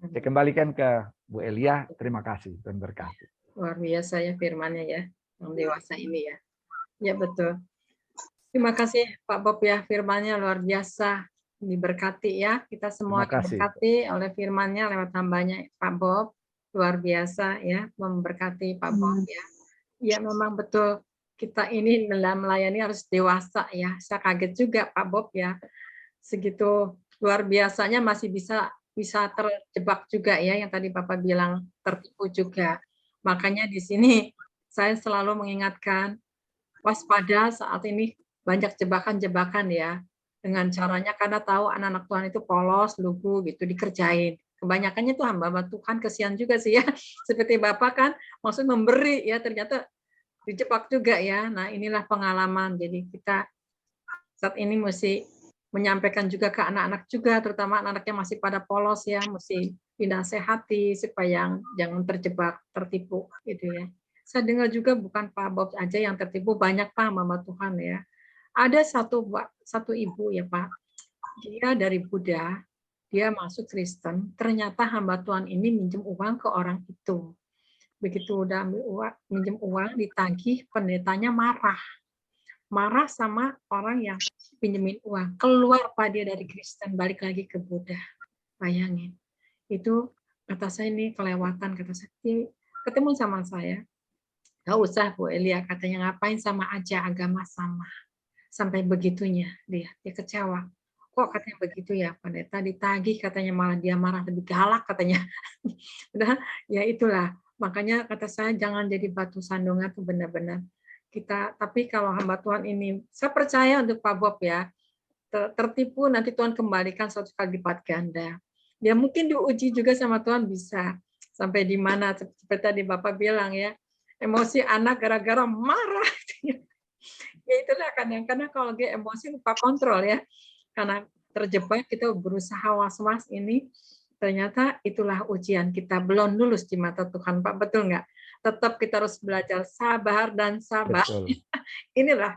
Speaker 3: Saya kembalikan ke Bu Elia. Terima kasih dan berkati.
Speaker 2: Luar biasa ya firman-Nya ya, yang dewasa ini ya. Ya betul. Terima kasih Pak Bob ya, firman-Nya luar biasa. Diberkati ya, kita semua
Speaker 3: Terima kasih.
Speaker 2: diberkati oleh firman-Nya lewat hambanya Pak Bob. Luar biasa ya, memberkati Pak Bob ya. Ya memang betul, kita ini dalam melayani harus dewasa ya. Saya kaget juga Pak Bob ya. Segitu luar biasanya masih bisa terjebak juga ya, yang tadi Bapak bilang tertipu juga. Makanya di sini saya selalu mengingatkan waspada, saat ini banyak jebakan-jebakan ya, dengan caranya karena tahu anak-anak Tuhan itu polos, lugu gitu dikerjain. Kebanyakannya tuh hamba Tuhan, kesian juga sih ya. Seperti Bapak kan maksud memberi ya, ternyata dijebak juga ya. Nah, inilah pengalaman. Jadi kita saat ini mesti menyampaikan juga ke anak-anak juga, terutama anak-anak yang masih pada polos ya, mesti dinasehati supaya jangan terjebak, tertipu gitu ya. Saya dengar juga bukan Pak Bob aja yang tertipu, banyak Pak hamba Tuhan ya. Ada satu ibu ya Pak, dia dari Buddha, dia masuk Kristen, ternyata hamba Tuhan ini minjem uang ke orang itu. Begitu udah ambil uang, minjem uang, ditagih, pendetanya marah. Marah sama orang yang pinjemin uang. Keluar Pak dia dari Kristen, balik lagi ke Buddha. Bayangin. Itu kata saya ini kelewatan, kata saya. Ketemu sama saya, nggak usah Bu Elia, katanya ngapain sama aja, agama sama. Sampai begitunya dia kecewa. Kok katanya begitu ya pendeta, ditagih katanya, malah dia marah lebih galak katanya. Udah, ya itulah. Makanya kata saya jangan jadi batu sandungan tuh benar-benar kita. Tapi kalau hamba Tuhan ini, saya percaya untuk Pak Bob ya, tertipu nanti Tuhan kembalikan 100 kali lipat ganda. Dia mungkin diuji juga sama Tuhan bisa. Sampai di mana seperti tadi Bapak bilang ya, emosi anak gara-gara marah. Ya itulah kadang-kadang kalau dia emosi lupa kontrol ya. Karena terjebak kita berusaha was-was ini, ternyata itulah ujian kita, belum lulus di mata Tuhan Pak, betul nggak? Tetap kita harus belajar sabar dan sabar.
Speaker 3: Betul.
Speaker 2: Inilah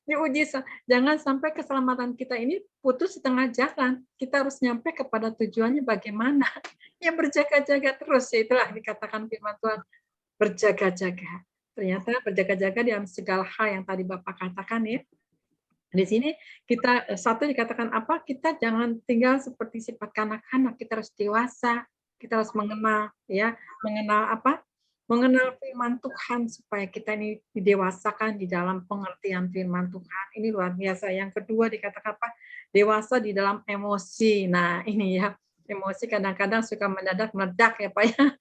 Speaker 2: diuji, jangan sampai keselamatan kita ini putus di tengah jalan. Kita harus nyampe kepada tujuannya bagaimana. Ya berjaga-jaga terus, ya itulah dikatakan firman Tuhan, berjaga-jaga. Ternyata berjaga-jaga dalam segala hal yang tadi Bapak katakan ya. Di sini kita satu dikatakan apa? Kita jangan tinggal seperti sifat kanak-kanak, kita harus dewasa, kita harus mengenal ya, mengenal apa? Mengenal firman Tuhan supaya kita ini didewasakan di dalam pengertian firman Tuhan. Ini luar biasa. Yang kedua dikatakan apa? Dewasa di dalam emosi. Nah, ini ya, emosi kadang-kadang suka mendadak meledak ya, Pak ya.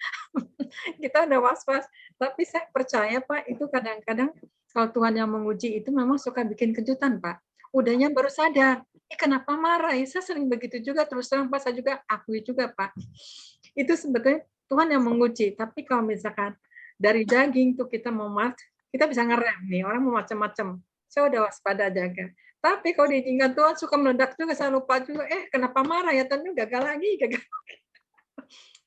Speaker 2: Kita udah was-was, tapi saya percaya Pak, itu kadang-kadang kalau Tuhan yang menguji itu memang suka bikin kejutan, Pak. Udahnya baru sadar, kenapa marah? Ya, saya sering begitu juga, terus terang Pak, saya juga akui juga, Pak. Itu sebetulnya Tuhan yang menguji, tapi kalau misalkan dari daging tuh kita mau kita bisa ngerem nih, orang mau macam-macam. Saya udah waspada jaga. Tapi kalau ditinggal Tuhan suka meledak juga, saya lupa juga, kenapa marah ya, Tuhan gagal lagi.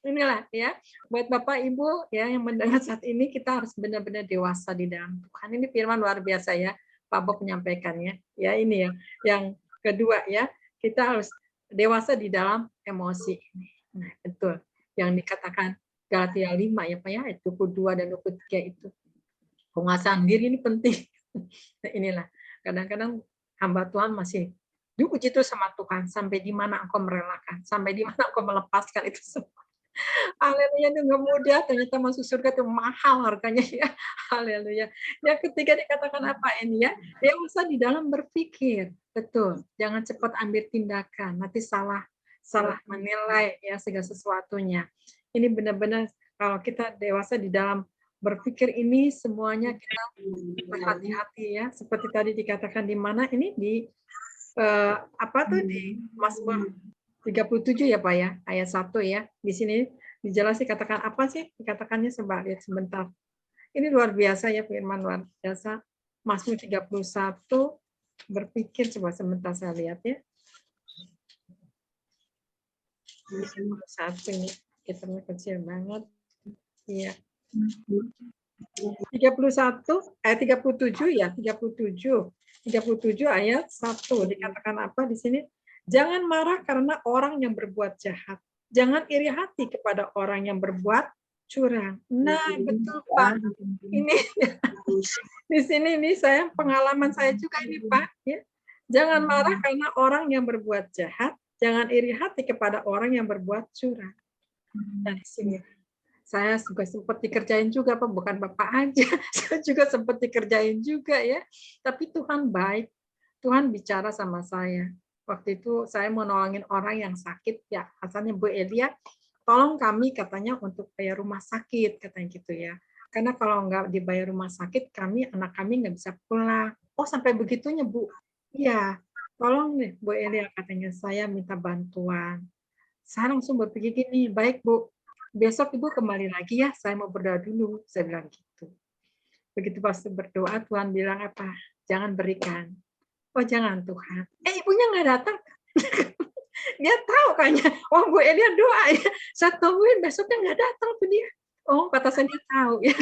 Speaker 2: Inilah ya, buat Bapak Ibu ya yang mendengar saat ini, kita harus benar-benar dewasa di dalam Tuhan. Ini firman luar biasa ya, Pak Bob menyampaikannya. Ya ini ya, yang kedua ya, kita harus dewasa di dalam emosi ini. Nah, betul. Yang dikatakan Galatia 5 ya Pak ya, 22 dan 23 itu. Penguasaan diri ini penting. Nah, inilah, kadang-kadang hamba Tuhan masih diuji terus sama Tuhan, sampai di mana engkau merelakan, sampai di mana engkau melepaskan itu semua. Haleluya, itu nggak mudah, ternyata masuk surga itu mahal harganya ya. Haleluya. Yang ketiga dikatakan apa ini ya? Dewasa di dalam berpikir. Betul. Jangan cepat ambil tindakan, nanti salah menilai ya segala sesuatunya. Ini benar-benar kalau kita dewasa di dalam berpikir ini semuanya kita berhati-hati ya. Seperti tadi dikatakan di mana ini di di Mazmur 37 ya Pak ya, ayat 1 ya. Di sini dijelaskan dikatakan apa sih? Dikatakannya coba lihat sebentar. Ini luar biasa ya, firman luar biasa. Mazmur 31 berpikir, coba sebentar saya lihat ya. 31 ini kitabnya kecil banget. Iya. 37 ya, 37 ayat 1 dikatakan apa di sini? Jangan marah karena orang yang berbuat jahat. Jangan iri hati kepada orang yang berbuat curang. Nah, betul Pak. Ini di sini ini saya pengalaman saya juga ini Pak. Ya. Jangan marah karena orang yang berbuat jahat. Jangan iri hati kepada orang yang berbuat curang. Nah, di sini saya juga sempat dikerjain juga Pak, bukan Bapak aja. Saya juga sempat dikerjain juga ya. Tapi Tuhan baik. Tuhan bicara sama saya. Waktu itu saya mau nolongin orang yang sakit ya, asalnya Bu Elia, tolong kami katanya untuk bayar rumah sakit katanya gitu ya. Karena kalau nggak dibayar rumah sakit, anak kami nggak bisa pulang. Oh sampai begitunya Bu? Iya, tolong nih Bu Elia katanya, saya minta bantuan. Saya langsung berpikir gini, baik Bu, besok Ibu kembali lagi ya, saya mau berdoa dulu, saya bilang gitu. Begitu pas berdoa, Tuhan bilang apa? Jangan berikan. Oh jangan Tuhan. Ibunya nggak datang. Dia tahu kayaknya. Oh Bu Elia doa ya. Saya tungguin besoknya nggak datang tuh dia. Oh kata saya dia tahu ya.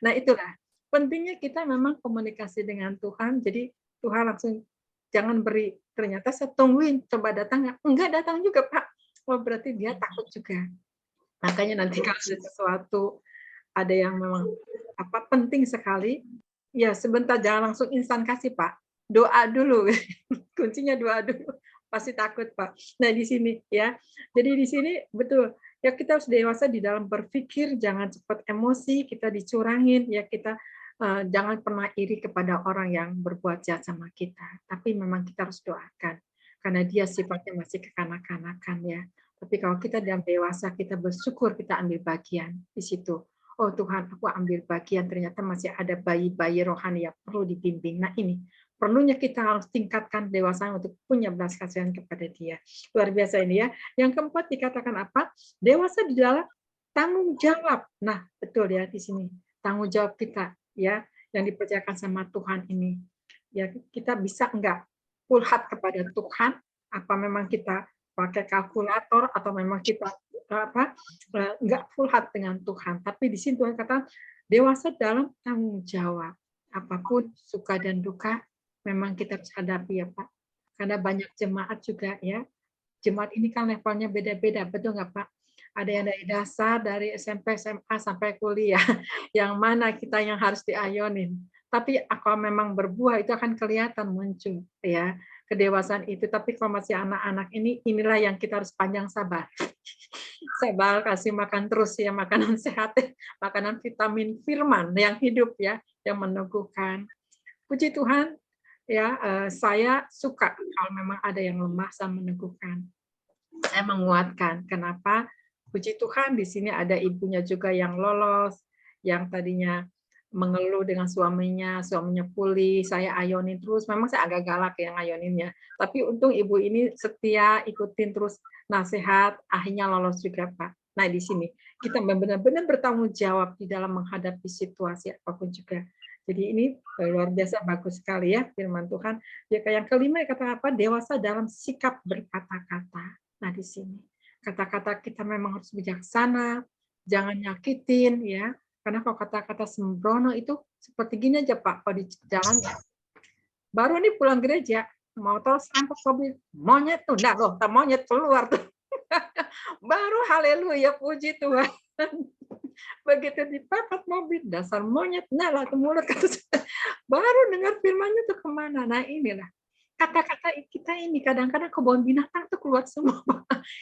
Speaker 2: Nah itulah pentingnya kita memang komunikasi dengan Tuhan. Jadi Tuhan langsung jangan beri. Ternyata saya tungguin coba datang nggak? Enggak datang juga Pak. oh berarti dia takut juga. Makanya nanti kalau ada sesuatu, ada yang memang penting sekali, ya sebentar jangan langsung instan kasih Pak. Doa dulu. Kuncinya doa dulu. Pasti takut Pak. Nah di sini ya. Jadi di sini betul. Ya kita harus dewasa di dalam berpikir, jangan cepat emosi, kita dicurangin, ya kita jangan pernah iri kepada orang yang berbuat jahat sama kita. Tapi memang kita harus doakan. Karena dia sifatnya masih kekanak-kanakan ya. Tapi kalau kita dalam dewasa, kita bersyukur kita ambil bagian di situ. Oh Tuhan, aku ambil bagian, ternyata masih ada bayi-bayi rohani yang perlu dibimbing. Nah ini, perlunya kita harus tingkatkan dewasa untuk punya belas kasihan kepada dia. Luar biasa ini ya. Yang keempat dikatakan apa? Dewasa di dalam tanggung jawab. Nah, betul ya di sini. Tanggung jawab kita ya yang dipercayakan sama Tuhan ini. Ya, kita bisa enggak full heart kepada Tuhan? Apa memang kita pakai kalkulator atau memang kita enggak full heart dengan Tuhan? Tapi di sini Tuhan kata dewasa dalam tanggung jawab. Apapun suka dan duka memang kita harus hadapi ya Pak. Karena banyak jemaat juga ya. Jemaat ini kan levelnya beda-beda, betul nggak Pak? Ada yang dari dasar, dari SMP, SMA, sampai kuliah. Yang mana kita yang harus diayonin. Tapi kalau memang berbuah itu akan kelihatan muncul ya kedewasaan itu. Tapi kalau masih anak-anak ini, inilah yang kita harus panjang sabar. Sabar, kasih makan terus ya, makanan sehat, makanan vitamin firman yang hidup ya, yang meneguhkan. Puji Tuhan, ya saya suka kalau memang ada yang lemah saya meneguhkan, saya menguatkan. Kenapa? Puji Tuhan di sini ada ibunya juga yang lolos, yang tadinya mengeluh dengan suaminya pulih, saya ayonin terus. Memang saya agak galak yang ayoninnya, tapi untung ibu ini setia ikutin terus nasihat, akhirnya lolos juga Pak. Nah di sini kita benar-benar bertanggung jawab di dalam menghadapi situasi apapun juga. Jadi ini luar biasa bagus sekali ya firman Tuhan. Ya yang kelima kata apa? Dewasa dalam sikap berkata-kata. Nah di sini kata-kata kita memang harus bijaksana, jangan nyakitin ya. Karena kalau kata-kata sembrono itu seperti gini aja Pak, kalau di jalan baru nih pulang gereja, mau tahu sampai mobil monyet tuh, enggak loh, monyet keluar tuh. Baru haleluya puji Tuhan. Begitu dipepet mobil, dasar monyet, nyala ke mulut. Baru dengar firman-Nya tuh kemana. Nah inilah kata-kata kita ini kadang-kadang kebun binatang tuh keluar semua.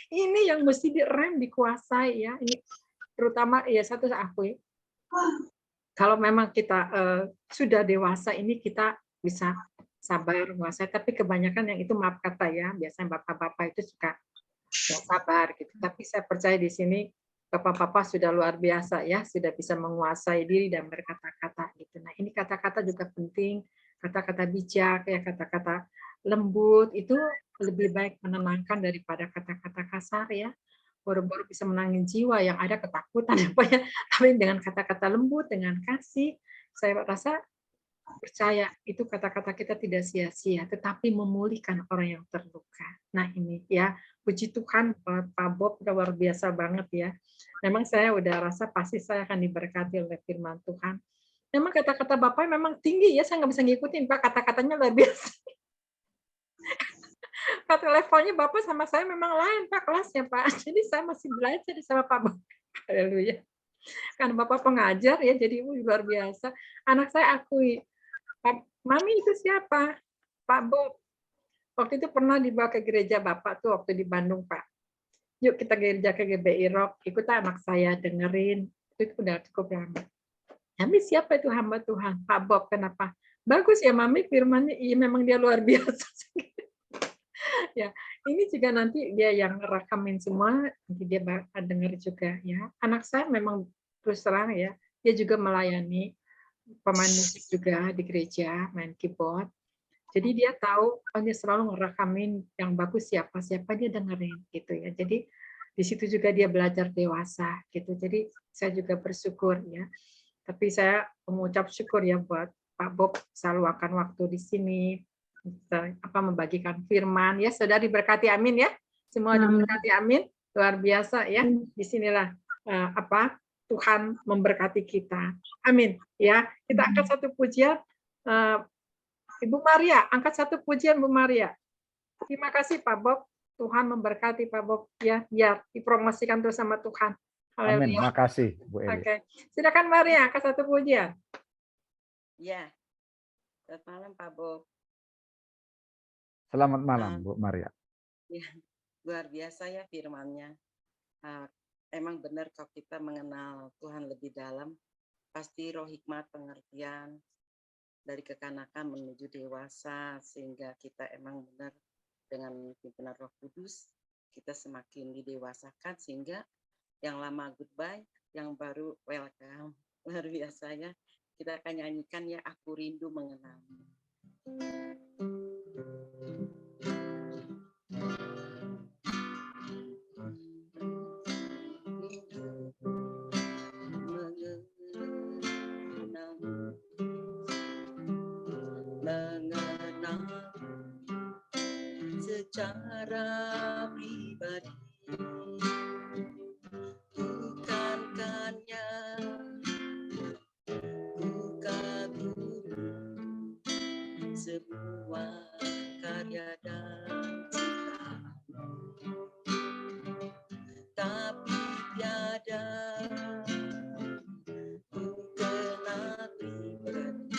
Speaker 2: Ini yang mesti direm, dikuasai ya. Ini terutama ya satu aku ya. Kalau memang kita sudah dewasa ini kita bisa sabar, menguasai. Tapi kebanyakan yang itu maaf kata ya, biasanya bapak-bapak itu suka nggak sabar gitu. Tapi saya percaya di sini bapak-bapak sudah luar biasa ya, sudah bisa menguasai diri dan berkata-kata gitu. Nah ini kata-kata juga penting, kata-kata bijak ya, kata-kata lembut itu lebih baik menenangkan daripada kata-kata kasar ya. Baru-baru bisa menangin jiwa yang ada ketakutan apa ya. Tapi dengan kata-kata lembut, dengan kasih, saya rasa percaya itu kata-kata kita tidak sia-sia, tetapi memulihkan orang yang terluka. Nah ini ya, puji Tuhan Pak Bob luar biasa banget ya. Memang saya udah rasa pasti saya akan diberkati oleh firman Tuhan. Memang kata-kata Bapak memang tinggi ya, saya nggak bisa ngikutin Pak, kata-katanya luar biasa. Kata levelnya Bapak sama saya memang lain Pak kelasnya Pak. Jadi saya masih belajar sama Pak Bob. Haleluya. Karena Bapak pengajar ya, jadi luar biasa. Anak saya akui, Mami itu siapa? Pak Bob. Waktu itu pernah dibawa ke gereja Bapak tuh waktu di Bandung Pak. Yuk kita gereja ke GBI Rock, ikut anak saya dengerin. Itu udah cukup lama. Mami siapa itu hamba Tuhan? Pak Bob. Kenapa? Bagus ya Mami firmannya, iya memang dia luar biasa. Ya, ini juga nanti dia yang rekamin semua, nanti dia bakal dengar juga ya. Anak saya memang terus terang ya, dia juga melayani pemain musik juga di gereja, main keyboard. Jadi dia tahu, dia selalu ngerekamin yang bagus siapa dia dengerin gitu ya. Jadi di situ juga dia belajar dewasa gitu. Jadi saya juga bersyukur ya. Tapi saya mengucap syukur ya buat Pak Bob selalu akan waktu di sini membagikan firman ya. Saudara diberkati amin ya. Semua diberkati amin. Luar biasa ya. Disinilah Tuhan memberkati kita. Amin ya. Kita angkat satu pujian. Ibu Maria, angkat satu pujian Bu Maria. Terima kasih Pak Bob. Tuhan memberkati Pak Bob ya, biar dipromosikan terus sama Tuhan.
Speaker 3: Amin.
Speaker 2: Haleluya.
Speaker 3: Makasih Bu Eli.
Speaker 2: Oke, silakan Maria, angkat satu pujian.
Speaker 5: Ya, selamat malam Pak Bob.
Speaker 3: Selamat malam Bu Maria.
Speaker 5: Ya, luar biasa ya firman-Nya. Emang benar kalau kita mengenal Tuhan lebih dalam, pasti roh hikmat pengertian dari kekanakan menuju dewasa, sehingga kita emang benar dengan pimpinan Roh Kudus kita semakin didewasakan, sehingga yang lama goodbye, yang baru welcome. Luar biasa ya. Kita akan nyanyikan ya, Aku Rindu Mengenalmu. Mengenal secara pribadi, bukankannya kagum semua karya dan ciptaanmu, tapi tiada ku kenal pribadi,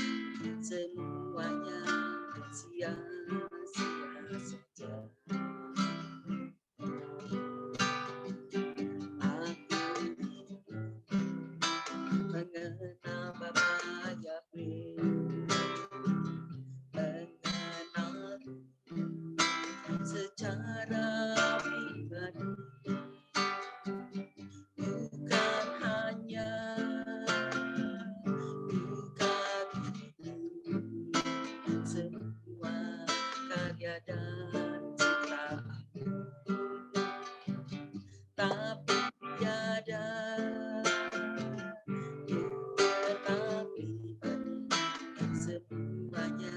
Speaker 5: semuanya sia-sia saja. Mengenal Bapa Yahweh, mengenal secara pribadi, bukan hanya semua karya dan ciptaanmu, tapi tiada kenal pribadi, semuanya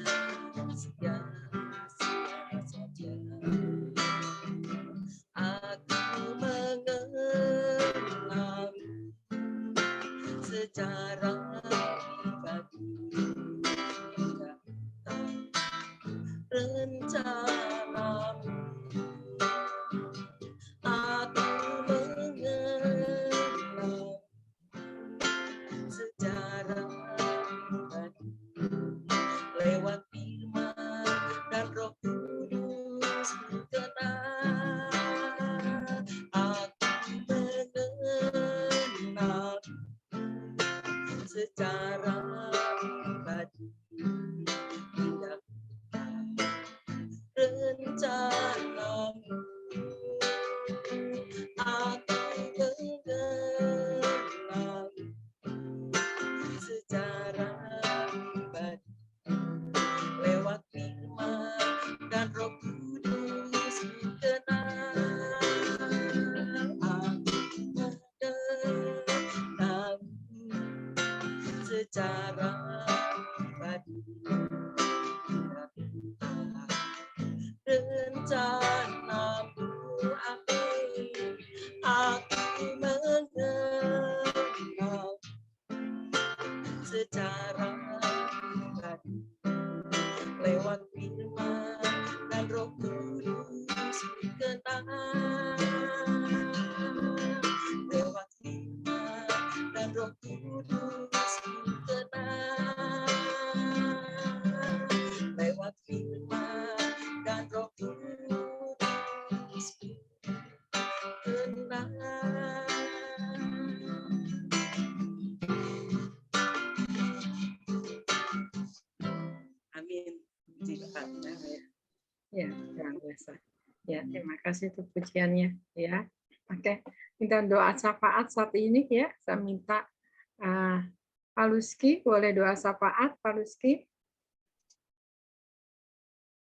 Speaker 5: sia-sia saja. Aku mengenal secara pribadi, rencanamu. Aku mengenal secara pribadi, lewat firman dan Roh Kudus ku kenal. Aku mengenal secara pribadi, tidak rencanamu. Aku mengenal secara pribadi, lewat firman dan Roh Kudus ku kenal. Aku mengenal secara pribadi, rencanamu. Aku mengenal secara pribadi, lewat firman dan Roh Kudus ku kenal. Lewat firman dan Roh Kudus ku kenal. Lewat firman dan Roh Kudus ku kenal. Amin.
Speaker 2: Ya, luar biasa. Ya, terima kasih untuk pujiannya ya. Oke, minta doa syafaat saat ini ya. Saya minta Pak Luski, boleh doa syafaat Pak Luski?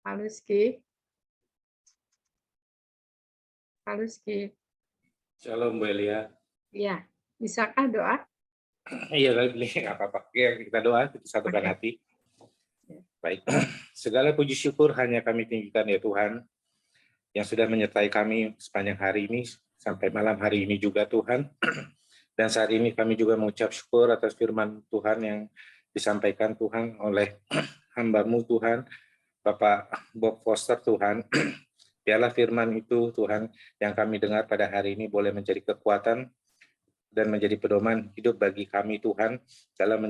Speaker 2: Pak Luski? Pak Luski?
Speaker 1: Shalom Bu Elia.
Speaker 2: Ya, bisakah doa?
Speaker 1: Iya, nggak apa-apa. Ya, kita doa, kita satukan
Speaker 2: Oke.
Speaker 1: hati. Baik, segala puji syukur hanya kami tinggikan ya Tuhan, yang sudah menyertai kami sepanjang hari ini, sampai malam hari ini juga Tuhan. Dan saat ini kami juga mengucap syukur atas firman Tuhan yang disampaikan Tuhan oleh hamba-Mu Tuhan, Bapak Bob Foster Tuhan. Biarlah firman itu Tuhan yang kami dengar pada hari ini boleh menjadi kekuatan dan menjadi pedoman hidup bagi kami Tuhan dalam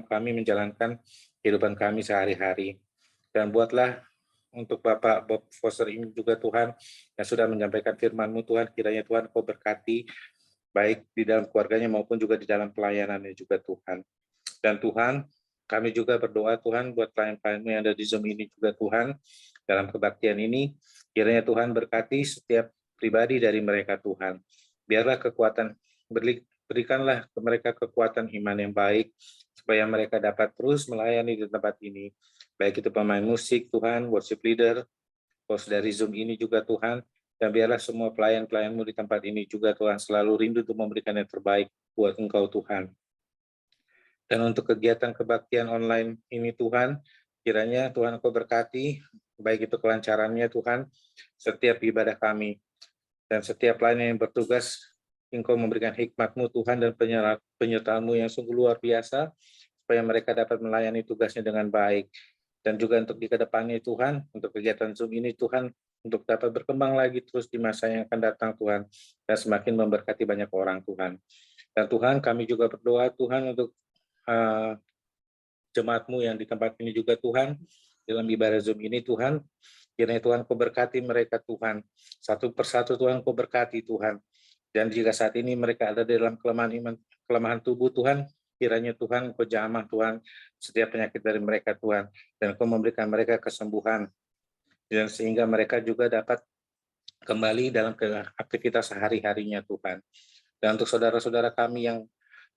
Speaker 1: kami menjalankan kehidupan kami sehari-hari. Dan buatlah untuk Bapak Bob Foster ini juga Tuhan yang sudah menyampaikan firman-Mu Tuhan, kiranya Tuhan Kau berkati baik di dalam keluarganya maupun juga di dalam pelayanannya juga Tuhan. Dan Tuhan, kami juga berdoa Tuhan buat klien-klienmu yang ada di Zoom ini juga Tuhan, dalam kebaktian ini, kiranya Tuhan berkati setiap pribadi dari mereka Tuhan. Biarlah kekuatan, berikanlah ke mereka kekuatan iman yang baik, supaya mereka dapat terus melayani di tempat ini. Baik itu pemain musik Tuhan, worship leader, host dari Zoom ini juga Tuhan, dan biarlah semua pelayan-pelayan-Mu di tempat ini juga Tuhan selalu rindu untuk memberikan yang terbaik buat Engkau Tuhan. Dan untuk kegiatan kebaktian online ini Tuhan, kiranya Tuhan Engkau berkati, baik itu kelancarannya Tuhan, setiap ibadah kami, dan setiap pelayan yang bertugas, Engkau memberikan hikmat-Mu Tuhan dan penyertaan-Mu yang sungguh luar biasa, supaya mereka dapat melayani tugasnya dengan baik. Dan juga untuk di kedepannya Tuhan, untuk kegiatan Zoom ini Tuhan, untuk dapat berkembang lagi terus di masa yang akan datang Tuhan, dan semakin memberkati banyak orang Tuhan. Dan Tuhan, kami juga berdoa Tuhan untuk jemaat-Mu yang di tempat ini juga Tuhan, dalam ibadah Zoom ini Tuhan, kiranya Tuhan Kau berkati mereka Tuhan, satu persatu Tuhan Kau berkati Tuhan. Dan jika saat ini mereka ada dalam kelemahan iman, kelemahan tubuh Tuhan, kiranya Tuhan Kau jamah Tuhan setiap penyakit dari mereka Tuhan, dan Kau memberikan mereka kesembuhan, dan sehingga mereka juga dapat kembali dalam aktivitas sehari-harinya Tuhan. Dan untuk saudara-saudara kami yang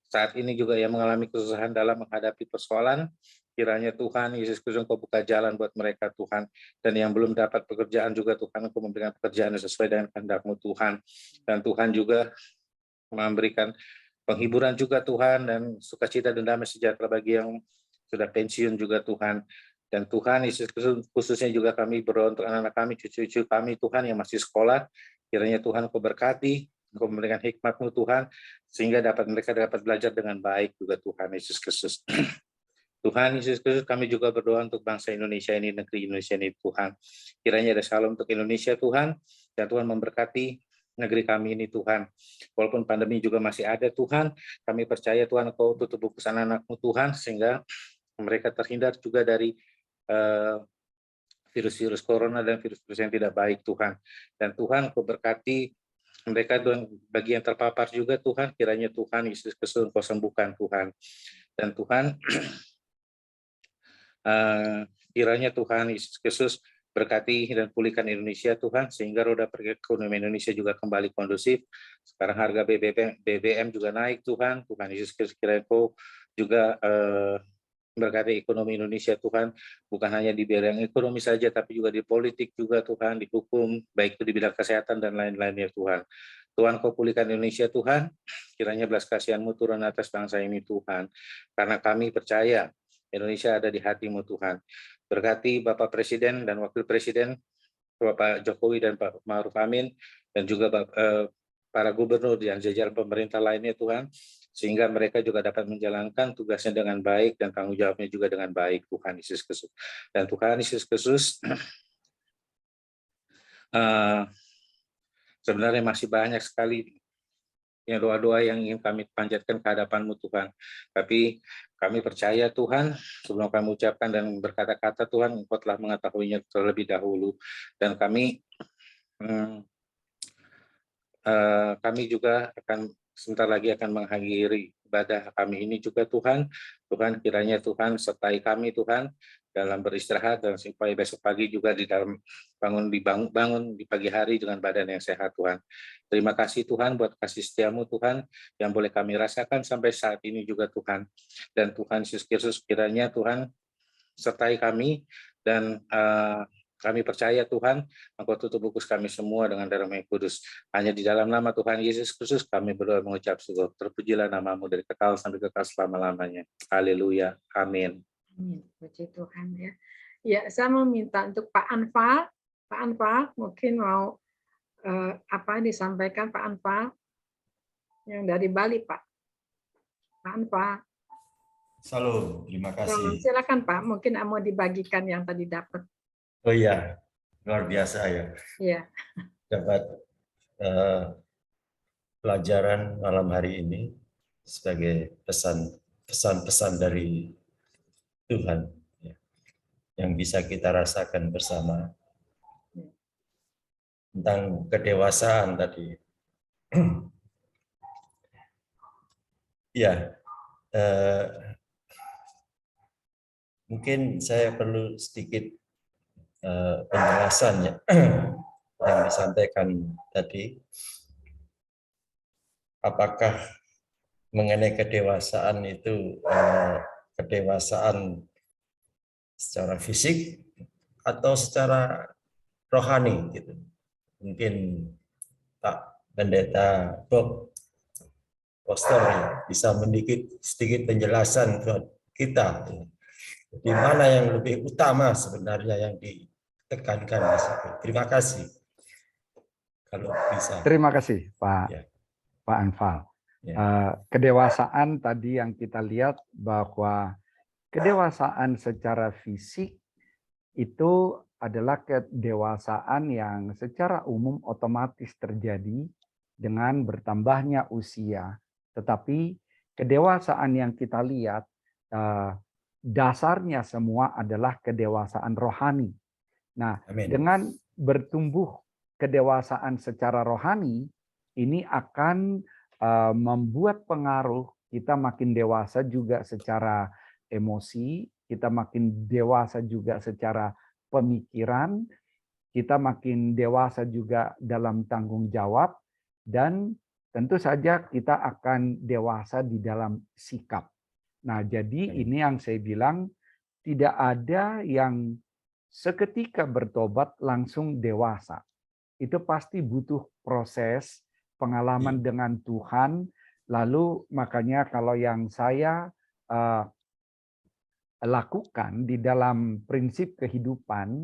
Speaker 1: saat ini juga yang mengalami kesusahan dalam menghadapi persoalan, kiranya Tuhan Yesus Kristus Kau buka jalan buat mereka Tuhan, dan yang belum dapat pekerjaan juga Tuhan Kau memberikan pekerjaan yang sesuai dengan kehendak-Mu Tuhan, dan Tuhan juga memberikan penghiburan juga Tuhan, dan sukacita dan damai sejahtera bagi yang sudah pensiun juga Tuhan. Dan Tuhan Yesus Kristus, khususnya juga kami berdoa untuk anak-anak kami, cucu-cucu kami Tuhan yang masih sekolah, kiranya Tuhan Kau berkati, Kau memberikan hikmat-Mu Tuhan, sehingga mereka dapat belajar dengan baik juga Tuhan Yesus Kristus. Tuhan Yesus Kristus, kami juga berdoa untuk bangsa Indonesia ini, negeri Indonesia ini Tuhan. Kiranya ada shalom untuk Indonesia Tuhan, dan Tuhan memberkati negeri kami ini Tuhan. Walaupun pandemi juga masih ada Tuhan, kami percaya Tuhan Kau tutup buku anak-anak-Mu Tuhan, sehingga mereka terhindar juga dari virus-virus corona dan virus-virus yang tidak baik Tuhan. Dan Tuhan Kau berkati mereka Tuhan, bagi yang terpapar juga Tuhan, kiranya Tuhan Yesus Kristus Kau sembuhkan Tuhan. Dan Tuhan, kiranya Tuhan Yesus Kristus berkati dan pulihkan Indonesia Tuhan, sehingga roda perekonomian Indonesia juga kembali kondusif. Sekarang harga BBM juga naik Tuhan. Tuhan Yesus Kristus kiranya Kau juga berkati ekonomi Indonesia Tuhan, bukan hanya di bidang ekonomi saja, tapi juga di politik juga Tuhan, di hukum, baik itu di bidang kesehatan dan lain-lainnya Tuhan. Tuhan Kau pulihkan Indonesia Tuhan, kiranya belas kasihan-Mu turun atas bangsa ini Tuhan, karena kami percaya Indonesia ada di hati-Mu Tuhan. Berkati Bapak Presiden dan Wakil Presiden, Bapak Jokowi dan Pak Ma'ruf Amin, dan juga para gubernur dan jajaran pemerintah lainnya Tuhan, sehingga mereka juga dapat menjalankan tugasnya dengan baik dan tanggung jawabnya juga dengan baik Tuhan Yesus Kristus. Dan Tuhan Yesus Kristus, sebenarnya masih banyak sekali doa-doa yang ingin kami panjatkan ke hadapan-Mu Tuhan. Tapi kami percaya Tuhan, sebelum kami ucapkan dan berkata-kata Tuhan, Engkau telah mengetahuinya terlebih dahulu. Dan kami juga akan sebentar lagi akan mengakhiri ibadah kami ini juga Tuhan. Tuhan kiranya Tuhan sertai kami Tuhan dalam beristirahat, dan supaya besok pagi juga di dalam bangun di pagi hari dengan badan yang sehat Tuhan. Terima kasih Tuhan buat kasih setia-Mu Tuhan yang boleh kami rasakan sampai saat ini juga Tuhan. Dan Tuhan Yesus Kristus kiranya Tuhan sertai kami, dan kami percaya Tuhan, Engkau tutup buku kami semua dengan darah yang kudus. Hanya di dalam nama Tuhan Yesus Kristus kami berdoa mengucap syukur. Terpujilah nama-Mu dari kekal sampai kekal selama-lamanya. Haleluya. Amin.
Speaker 2: Amin. Puji Tuhan ya. Ya, saya mau minta untuk Pak Anfal. Pak Anfal mungkin mau disampaikan Pak Anfal yang dari Bali, Pak. Pak Anfal.
Speaker 6: Salam, terima kasih.
Speaker 2: Silakan Pak, mungkin mau dibagikan yang tadi dapat.
Speaker 6: Oh iya, Luar biasa ya,
Speaker 2: Iya.
Speaker 6: dapat pelajaran malam hari ini sebagai pesan-pesan dari Tuhan ya, yang bisa kita rasakan bersama tentang kedewasaan tadi. Ya, mungkin saya perlu sedikit penjelasan ya yang disampaikan tadi. Apakah mengenai kedewasaan itu kedewasaan secara fisik atau secara rohani gitu? Mungkin Pak Pendeta Bob Foster bisa sedikit penjelasan buat kita. Di mana yang lebih utama sebenarnya yang ditekankan di situ. Terima kasih. Kalau bisa.
Speaker 3: Terima kasih Pak
Speaker 6: Ya.
Speaker 3: Pak Anfal.
Speaker 6: Ya.
Speaker 3: Kedewasaan tadi yang kita lihat bahwa kedewasaan secara fisik itu adalah kedewasaan yang secara umum otomatis terjadi dengan bertambahnya usia. Tetapi kedewasaan yang kita lihat dasarnya semua adalah kedewasaan rohani. Nah,
Speaker 6: Amin.
Speaker 3: dengan bertumbuh kedewasaan secara rohani, ini akan membuat pengaruh kita makin dewasa juga secara emosi, kita makin dewasa juga secara pemikiran, kita makin dewasa juga dalam tanggung jawab, dan tentu saja kita akan dewasa di dalam sikap. Nah, jadi ini yang saya bilang, tidak ada yang seketika bertobat langsung dewasa. Itu pasti butuh proses pengalaman dengan Tuhan. Lalu makanya kalau yang saya lakukan di dalam prinsip kehidupan,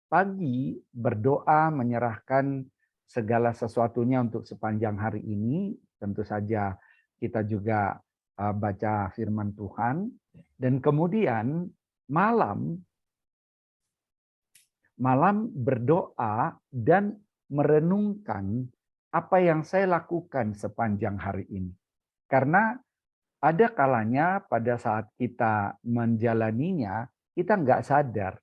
Speaker 3: pagi berdoa menyerahkan segala sesuatunya untuk sepanjang hari ini. Tentu saja kita juga baca firman Tuhan. Dan kemudian malam berdoa dan merenungkan apa yang saya lakukan sepanjang hari ini. Karena ada kalanya pada saat kita menjalaninya, kita nggak sadar.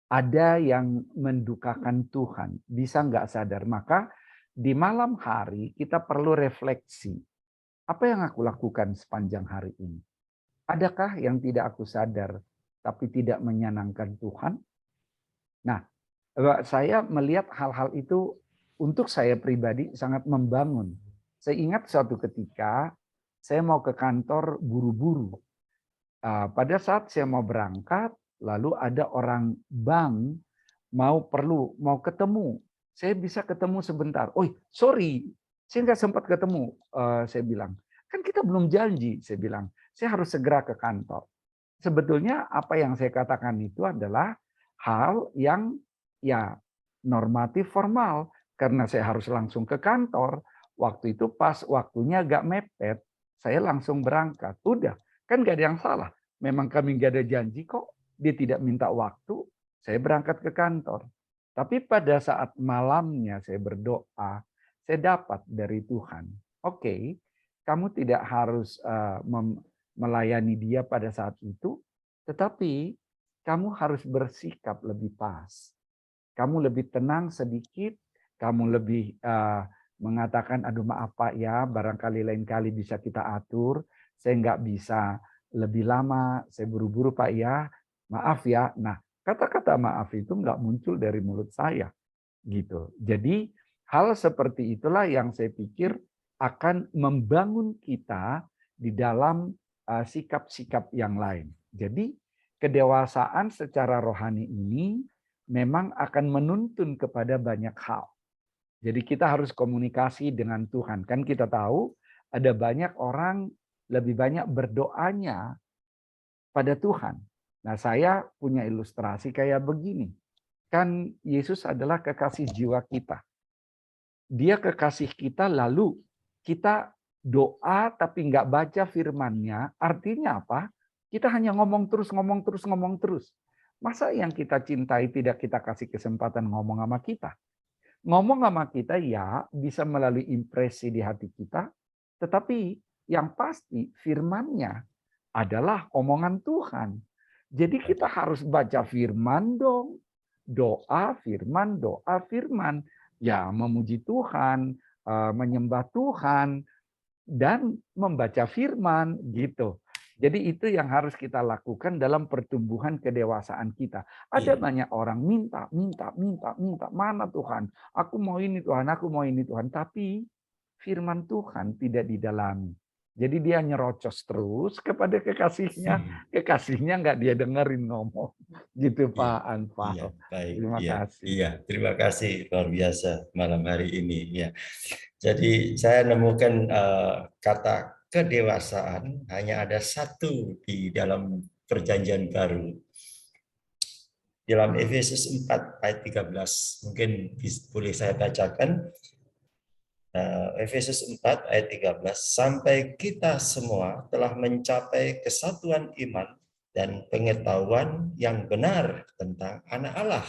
Speaker 3: Ada yang mendukakan Tuhan, bisa nggak sadar. Maka di malam hari kita perlu refleksi. Apa yang aku lakukan sepanjang hari ini? Adakah yang tidak aku sadar, tapi tidak menyenangkan Tuhan? Nah, saya melihat hal-hal itu untuk saya pribadi sangat membangun. Saya ingat suatu ketika saya mau ke kantor buru-buru. Pada saat saya mau berangkat, lalu ada orang bank mau ketemu. Saya bisa ketemu sebentar. Oh, sorry, saya nggak sempat ketemu. Saya bilang, kan kita belum janji. Saya bilang, saya harus segera ke kantor. Sebetulnya apa yang saya katakan itu adalah hal yang ya normatif formal. Karena saya harus langsung ke kantor. Waktu itu pas waktunya agak mepet, saya langsung berangkat. Udah, kan gak ada yang salah. Memang kami gak ada janji kok. Dia tidak minta waktu, saya berangkat ke kantor. Tapi pada saat malamnya saya berdoa, saya dapat dari Tuhan. Oke, kamu tidak harus melayani dia pada saat itu, tetapi kamu harus bersikap lebih pas. Kamu lebih tenang sedikit, kamu lebih mengatakan, aduh maaf Pak ya, barangkali lain kali bisa kita atur, saya nggak bisa lebih lama, saya buru-buru Pak ya, maaf ya. Nah, kata-kata maaf itu nggak muncul dari mulut saya, gitu. Jadi hal seperti itulah yang saya pikir akan membangun kita di dalam sikap-sikap yang lain. Jadi kedewasaan secara rohani ini memang akan menuntun kepada banyak hal. Jadi kita harus komunikasi dengan Tuhan. Kan kita tahu ada banyak orang lebih banyak berdoanya pada Tuhan. Nah, saya punya ilustrasi kayak begini. Kan Yesus adalah kekasih jiwa kita. Dia kekasih kita, lalu kita doa tapi nggak baca firman-Nya. Artinya apa? Kita hanya ngomong terus. Masa yang kita cintai tidak kita kasih kesempatan ngomong sama kita? Ngomong sama kita ya bisa melalui impresi di hati kita, tetapi yang pasti firman-Nya adalah omongan Tuhan. Jadi kita harus baca firman dong. Doa, firman. Ya, memuji Tuhan, menyembah Tuhan, dan membaca firman gitu. Jadi itu yang harus kita lakukan dalam pertumbuhan kedewasaan kita. Ada banyak orang minta. Mana Tuhan? Aku mau ini Tuhan, aku mau ini Tuhan. Tapi firman Tuhan tidak didalami. Jadi dia nyerocos terus kepada kekasihnya. Kekasihnya nggak dia dengerin ngomong. Gitu Pak Anfal.
Speaker 6: Iya, baik.
Speaker 3: Terima kasih.
Speaker 6: Iya, terima kasih luar biasa malam hari ini. Ya. Jadi saya nemukan kata kedewasaan hanya ada satu di dalam Perjanjian Baru. Dalam Efesus 4 ayat 13. Mungkin boleh saya bacakan. Efesus 4 ayat 13. Sampai kita semua telah mencapai kesatuan iman dan pengetahuan yang benar tentang anak Allah,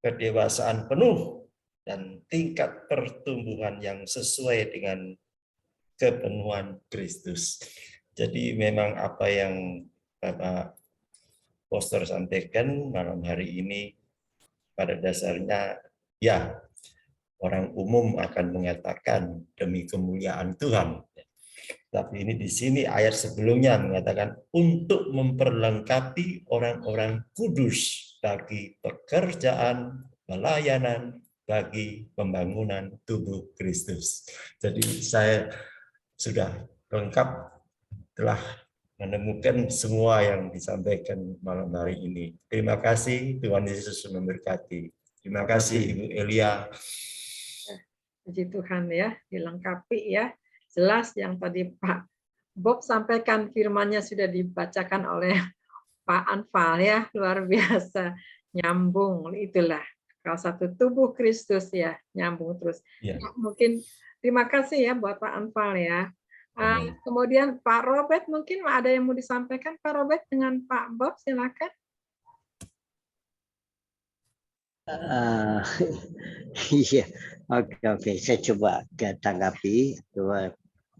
Speaker 6: kedewasaan penuh dan tingkat pertumbuhan yang sesuai dengan kepenuhan Kristus. Jadi memang apa yang Bapak Pastor sampaikan malam hari ini pada dasarnya ya orang umum akan mengatakan demi kemuliaan Tuhan. Tapi ini di sini ayat sebelumnya mengatakan untuk memperlengkapi orang-orang kudus bagi pekerjaan pelayanan bagi pembangunan tubuh Kristus. Jadi saya sudah lengkap telah menemukan semua yang disampaikan malam hari ini. Terima kasih, Tuhan Yesus memberkati. Terima kasih Ibu Elia.
Speaker 2: Puji Tuhan ya, dilengkapi ya. Jelas yang tadi Pak Bob sampaikan, firman-Nya sudah dibacakan oleh Pak Anfal ya, luar biasa. Nyambung, itulah kalau satu tubuh Kristus ya, nyambung terus.
Speaker 6: Ya.
Speaker 2: Mungkin terima kasih ya buat Pak Anfal ya. Kemudian Pak Robert, mungkin ada yang mau disampaikan Pak Robert dengan Pak Bob, silakan.
Speaker 7: Iya, oke. Saya coba tanggapi.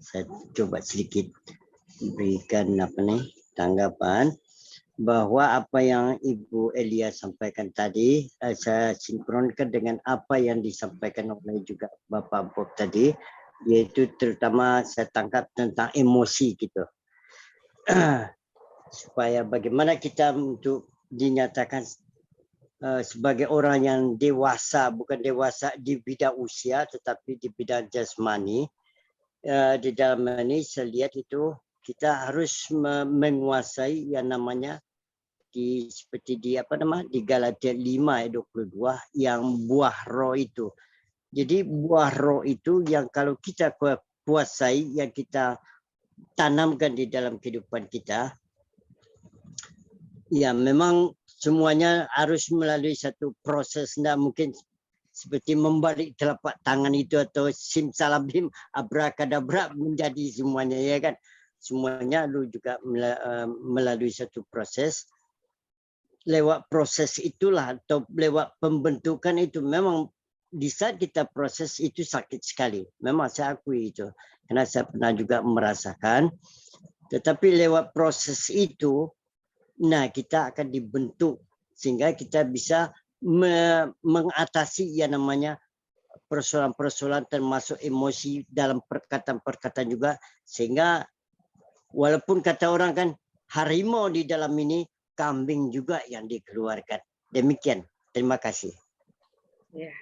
Speaker 7: Saya coba sedikit berikan tanggapan bahwa apa yang Ibu Elia sampaikan tadi saya sinkronkan dengan apa yang disampaikan oleh juga Bapak Bob tadi, yaitu terutama saya tangkap tentang emosi gitu. Supaya bagaimana kita untuk dinyatakan sebagai orang yang dewasa, bukan dewasa di bidang usia tetapi di bidang jasmani. Di dalam ini saya lihat itu kita harus menguasai yang namanya seperti di Galatia 5 ayat 22 yang buah roh itu. Jadi buah roh itu yang kalau kita kuasai, yang kita tanamkan di dalam kehidupan kita, ya memang semuanya harus melalui satu proses. Tidak mungkin seperti membalik telapak tangan itu atau simsalabim abrakadabra menjadi semuanya, ya kan. Semuanya lu juga melalui satu proses. Lewat proses itulah atau lewat pembentukan itu, memang di saat kita proses itu sakit sekali. Memang saya akui itu karena saya pernah juga merasakan. Tetapi lewat proses itu, nah kita akan dibentuk sehingga kita bisa mengatasi yang namanya persoalan-persoalan termasuk emosi dalam perkataan-perkataan juga, sehingga walaupun kata orang kan harimau di dalam ini, kambing juga yang dikeluarkan. Demikian. Terima kasih.
Speaker 2: Ya.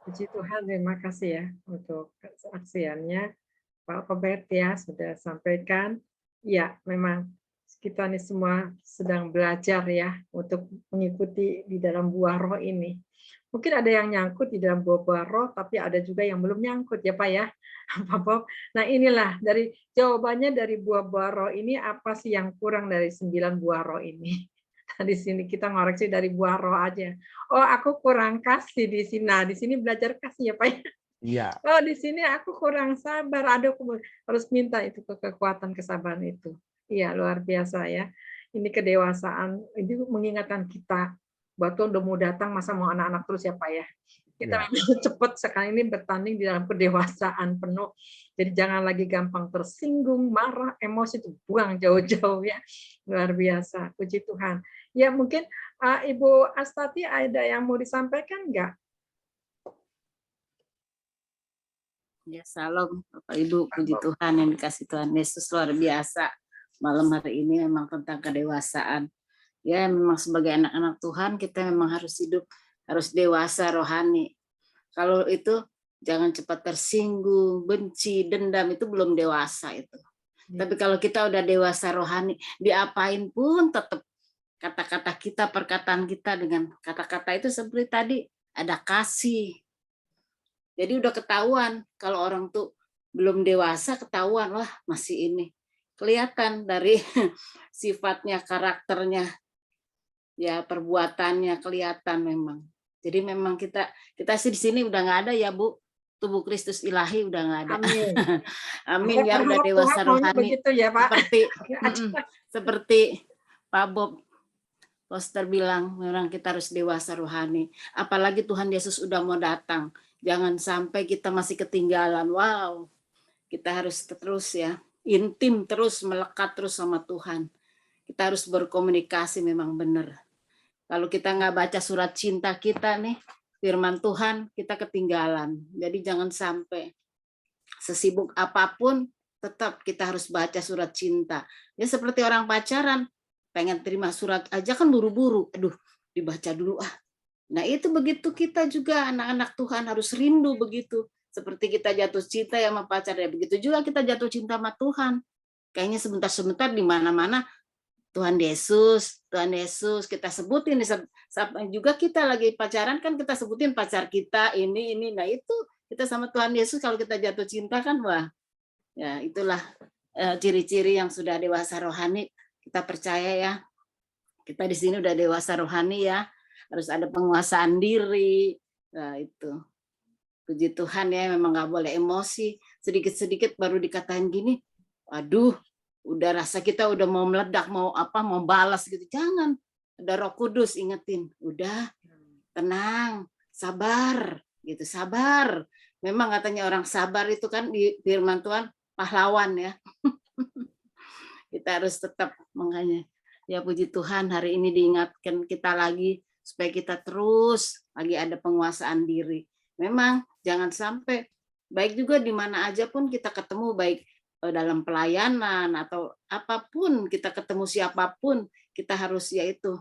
Speaker 2: Puji Tuhan, terima kasih ya untuk kesaksiannya Pak Robert ya, sudah sampaikan. Ya, memang kita ini semua sedang belajar ya untuk mengikuti di dalam buah roh ini. Mungkin ada yang nyangkut di dalam buah roh, tapi ada juga yang belum nyangkut ya Pak ya, Pak Bob. Nah inilah dari jawabannya dari buah-buah roh ini, apa sih yang kurang dari 9 buah roh ini? Nah, di sini kita ngoreksi dari buah roh aja. Oh aku kurang kasih di sini. Nah di sini belajar kasih ya Pak ya.
Speaker 3: Iya.
Speaker 2: Oh di sini aku kurang sabar. Aduh aku harus minta itu kekuatan kesabaran itu. Iya, luar biasa ya. ini kedewasaan, ini mengingatkan kita bahwa Tuhan udah mau datang, masa mau anak-anak terus ya Pak ya. Kita
Speaker 3: Ya.
Speaker 2: memang cepat sekali ini bertanding di dalam kedewasaan penuh. Jadi jangan lagi gampang tersinggung, marah, emosi itu buang jauh-jauh ya. Luar biasa, puji Tuhan. Ya mungkin Ibu Astati ada yang mau disampaikan nggak?
Speaker 8: Ya, salam Bapak Ibu, puji Tuhan yang dikasih Tuhan Yesus, luar biasa. Malam hari ini memang tentang kedewasaan. Ya, memang sebagai anak-anak Tuhan kita memang harus hidup, harus dewasa rohani. Kalau itu jangan cepat tersinggung, benci, dendam, itu belum dewasa itu. Tapi kalau kita udah dewasa rohani, diapain pun tetap kata-kata kita, perkataan kita dengan kata-kata itu seperti tadi ada kasih. Jadi udah ketahuan kalau orang tuh belum dewasa, ketahuan wah masih ini. Kelihatan dari sifatnya, karakternya, ya perbuatannya kelihatan memang. Jadi memang kita sih di sini udah nggak ada ya Bu, tubuh Kristus ilahi udah nggak ada.
Speaker 2: Amin.
Speaker 8: Amin ya, udah dewasa
Speaker 2: Tuhan maunya
Speaker 8: rohani.
Speaker 2: begitu ya Pak.
Speaker 8: Seperti Pak Bob Foster bilang, memang kita harus dewasa rohani. Apalagi Tuhan Yesus udah mau datang. Jangan sampai kita masih ketinggalan. Wow, kita harus terus ya, intim terus, melekat terus sama Tuhan. Kita harus berkomunikasi memang benar. Kalau kita nggak baca surat cinta kita nih, firman Tuhan, kita ketinggalan. Jadi jangan sampai sesibuk apapun, tetap kita harus baca surat cinta. Ya seperti orang pacaran, pengen terima surat aja kan buru-buru. Aduh, dibaca dulu ah. Nah itu begitu kita juga anak-anak Tuhan harus rindu begitu. Seperti kita jatuh cinta ya sama pacar, ya begitu juga kita jatuh cinta sama Tuhan. Kayaknya sebentar-sebentar di mana-mana Tuhan Yesus, kita sebutin juga kita lagi pacaran kan kita sebutin pacar kita ini. Nah itu kita sama Tuhan Yesus kalau kita jatuh cinta kan wah. Ya itulah ciri-ciri yang sudah dewasa rohani. Kita percaya ya. Kita di sini udah dewasa rohani ya. Harus ada penguasaan diri. Nah itu. Puji Tuhan ya, memang nggak boleh emosi. Sedikit-sedikit baru dikatain gini. Waduh, udah rasa kita udah mau meledak, mau balas gitu. Jangan. Ada Roh Kudus ingetin. Udah, tenang, sabar, gitu, sabar. Memang katanya orang sabar itu kan di firman Tuhan pahlawan ya. Kita harus tetap makanya. Ya puji Tuhan hari ini diingatkan kita lagi supaya kita terus lagi ada penguasaan diri. Memang jangan sampai, baik juga di mana aja pun kita ketemu, baik dalam pelayanan atau apapun, kita ketemu siapapun, kita harus yaitu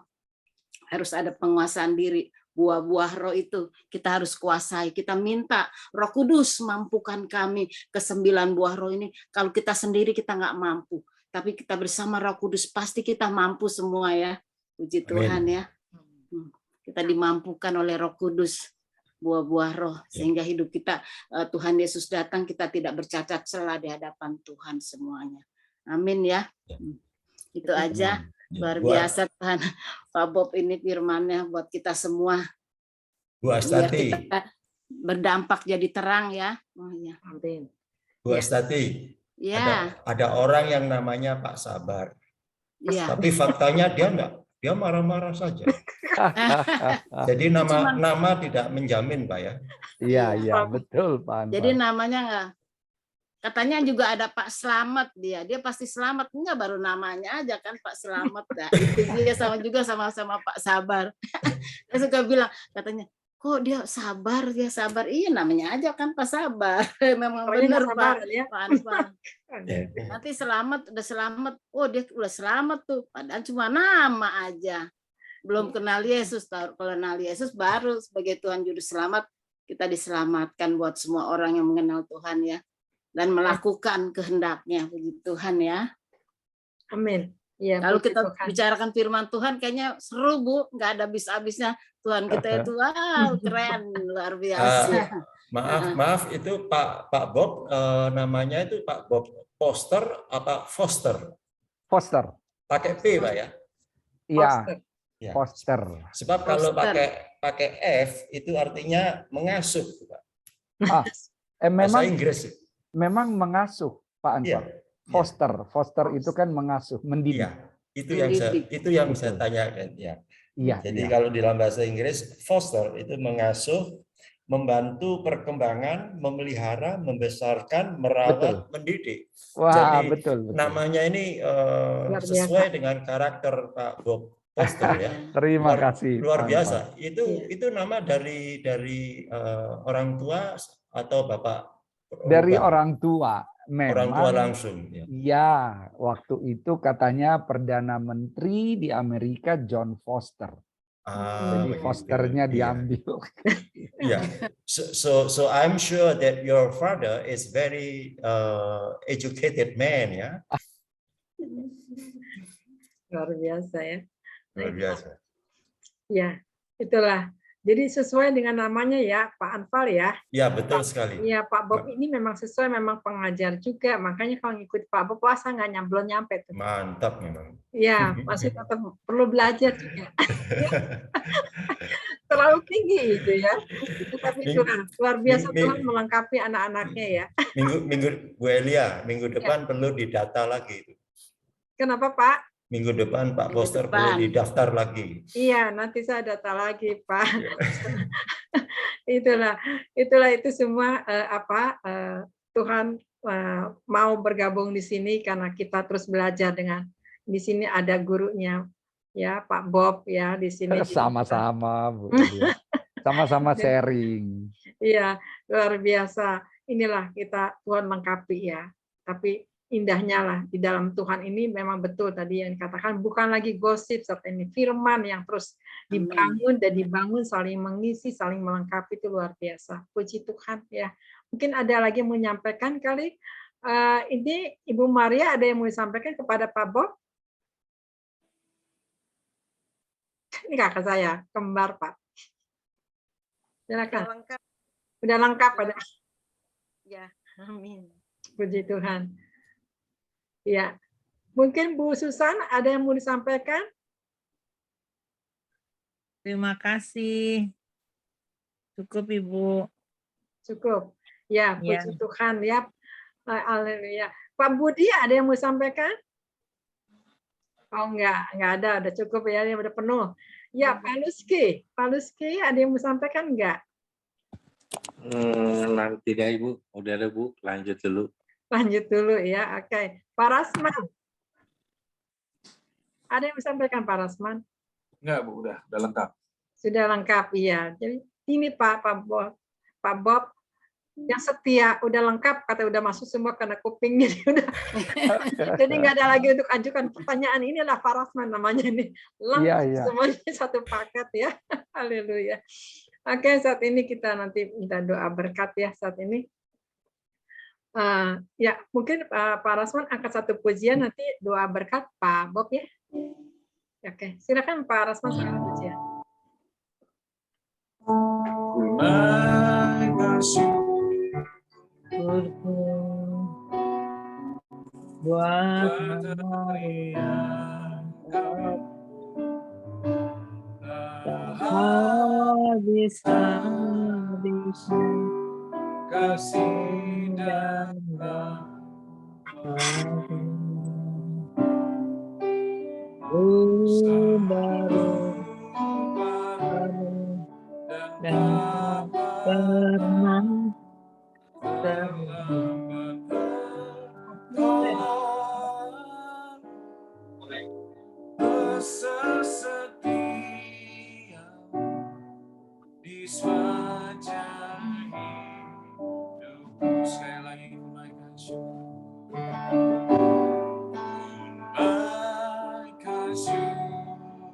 Speaker 8: harus ada penguasaan diri. Buah-buah roh itu kita harus kuasai. Kita minta Roh Kudus mampukan kami ke 9 buah roh ini. Kalau kita sendiri kita nggak mampu, tapi kita bersama Roh Kudus pasti kita mampu semua ya. Puji Tuhan ya. Kita dimampukan oleh Roh Kudus. Buah-buah roh sehingga hidup kita Tuhan Yesus datang kita tidak bercacat celah di hadapan Tuhan semuanya. Amin ya. Itu aja. Luar biasa Tuhan. Pak Bob ini firman-Nya buat kita semua.
Speaker 6: Bu Astati.
Speaker 8: Biar kita berdampak jadi terang ya. Oh ya.
Speaker 2: Amin.
Speaker 6: Bu Astati.
Speaker 8: Ya.
Speaker 6: Ada orang yang namanya Pak Sabar.
Speaker 8: Ya.
Speaker 6: Tapi faktanya dia enggak. Dia marah-marah saja. Jadi nama tidak menjamin, Pak ya.
Speaker 3: Iya, betul, Pak.
Speaker 8: Jadi namanya enggak. Katanya juga ada Pak Slamet dia pasti selamat, enggak baru namanya aja kan Pak Slamet. Nah, itu dia sama-sama Pak Sabar. Dia suka bilang katanya, kok dia sabar. Iya namanya aja kan Pak Sabar. Memang benar Pak.
Speaker 2: Ya.
Speaker 8: Pak. Nanti udah selamat. Oh dia udah selamat tuh. Padahal cuma nama aja. Belum kenal Yesus. Kalau kenal Yesus baru sebagai Tuhan Juru Selamat kita diselamatkan buat semua orang yang mengenal Tuhan ya. Dan melakukan kehendaknya. Puji Tuhan ya.
Speaker 2: Amin. Ya,
Speaker 8: kalau kita bicarakan firman Tuhan kayaknya seru Bu. Nggak ada habis-habisnya. Tuhan kita itu wow keren luar biasa.
Speaker 6: Maaf itu Pak Bob namanya itu Pak Bob Foster apa Foster?
Speaker 3: Foster.
Speaker 6: Pakai P Pak ya?
Speaker 3: Iya.
Speaker 6: Ya.
Speaker 3: Foster.
Speaker 6: Sebab kalau pakai F itu artinya mengasuh Pak.
Speaker 3: Memang
Speaker 6: bahasa Inggris.
Speaker 3: Memang mengasuh Pak Anton.
Speaker 6: Iya.
Speaker 3: Foster itu kan mengasuh, mendidik.
Speaker 6: Iya. Itu yang saya tanyakan ya.
Speaker 3: Iya,
Speaker 6: Jadi
Speaker 3: iya.
Speaker 6: kalau di dalam bahasa Inggris foster itu mengasuh, membantu perkembangan, memelihara, membesarkan, merawat, mendidik.
Speaker 3: Wah,
Speaker 6: Jadi
Speaker 3: betul.
Speaker 6: namanya ini
Speaker 2: Luar
Speaker 6: sesuai
Speaker 2: biasa.
Speaker 6: dengan karakter Pak Bob Foster ya.
Speaker 3: Terima kasih.
Speaker 6: Luar
Speaker 3: Pak
Speaker 6: biasa.
Speaker 3: Anwar.
Speaker 6: Itu nama dari orang tua atau Bapak
Speaker 3: Dari
Speaker 6: rubah?
Speaker 3: orang tua.
Speaker 6: Orang tua
Speaker 3: Memang
Speaker 6: langsung ya.
Speaker 3: ya, waktu itu katanya Perdana Menteri di Amerika John Foster. Jadi
Speaker 6: Begitu.
Speaker 3: Fosternya
Speaker 6: Iya.
Speaker 3: diambil.
Speaker 6: Yeah. So I'm sure that your father is very educated man ya.
Speaker 2: Luar biasa ya.
Speaker 6: Luar biasa.
Speaker 2: Ya, itulah. Jadi sesuai dengan namanya ya, Pak Anwar ya.
Speaker 6: Ya, betul sekali.
Speaker 2: Iya, Pak Bob ini memang sesuai, memang pengajar juga. Makanya kalau ngikut Pak Bob puasa nggak nyampe tuh.
Speaker 6: Mantap memang.
Speaker 2: Iya, masih tetap perlu belajar juga. Terlalu tinggi itu ya. Tapi itu luar biasa Tuhan melengkapi anak-anaknya ya.
Speaker 6: Minggu Bu Elia, minggu depan perlu didata lagi itu.
Speaker 2: Kenapa Pak?
Speaker 6: Minggu depan Pak Foster perlu didaftar lagi.
Speaker 2: Iya, nanti saya data lagi Pak. itulah itu semua Tuhan mau bergabung di sini karena kita terus belajar dengan di sini ada gurunya ya Pak Bob ya di sini.
Speaker 3: Sama-sama Bu. Sama-sama sharing.
Speaker 2: Iya, luar biasa. Inilah kita Tuhan lengkapi ya. Tapi indahnya lah di dalam Tuhan ini memang betul tadi yang dikatakan bukan lagi gosip seperti ini, firman yang terus dibangun dan dibangun saling mengisi, saling melengkapi itu luar biasa. Puji Tuhan ya. Mungkin ada lagi yang mau menyampaikan kali. Ini Ibu Maria ada yang mau disampaikan kepada Pak Bob? Ini kakak saya, kembar Pak. Silakan. Udah lengkap pada.
Speaker 5: Ya, amin.
Speaker 2: Puji Tuhan. Ya, mungkin Bu Susan ada yang mau disampaikan?
Speaker 9: Terima kasih. Cukup Ibu.
Speaker 2: Cukup. Ya, puji Tuhan ya. Haleluya. Pak Budi ada yang mau disampaikan? Oh enggak ada, udah cukup ya, udah penuh. Ya, Pak Luski ada yang mau disampaikan enggak?
Speaker 1: Nanti deh Ibu, udah ada Bu, lanjut dulu.
Speaker 2: Lanjut dulu ya, oke. Pak Rasman. Ada yang disampaikan Pak Rasman?
Speaker 10: Enggak Bu, udah lengkap.
Speaker 2: Sudah lengkap, iya. Jadi ini Pak Bob yang setia, udah lengkap, kata udah masuk semua kena kuping, jadi udah. Jadi nggak ada lagi untuk ajukan pertanyaan. Inilah Pak Rasman namanya ini. Lengkap semuanya satu paket ya. Haleluya. Oke, saat ini kita nanti minta doa berkat ya saat ini. Ya, mungkin Pak Rasman angkat satu pujian, nanti doa berkat Pak Bob ya. Oke, silakan Pak Rasman angkat pujian.
Speaker 9: Buat habis kasih dan baru dan pernah
Speaker 10: Sesetia di sepanjang hidupku. Sekali lagi naikkan syukur. Naikkan syukur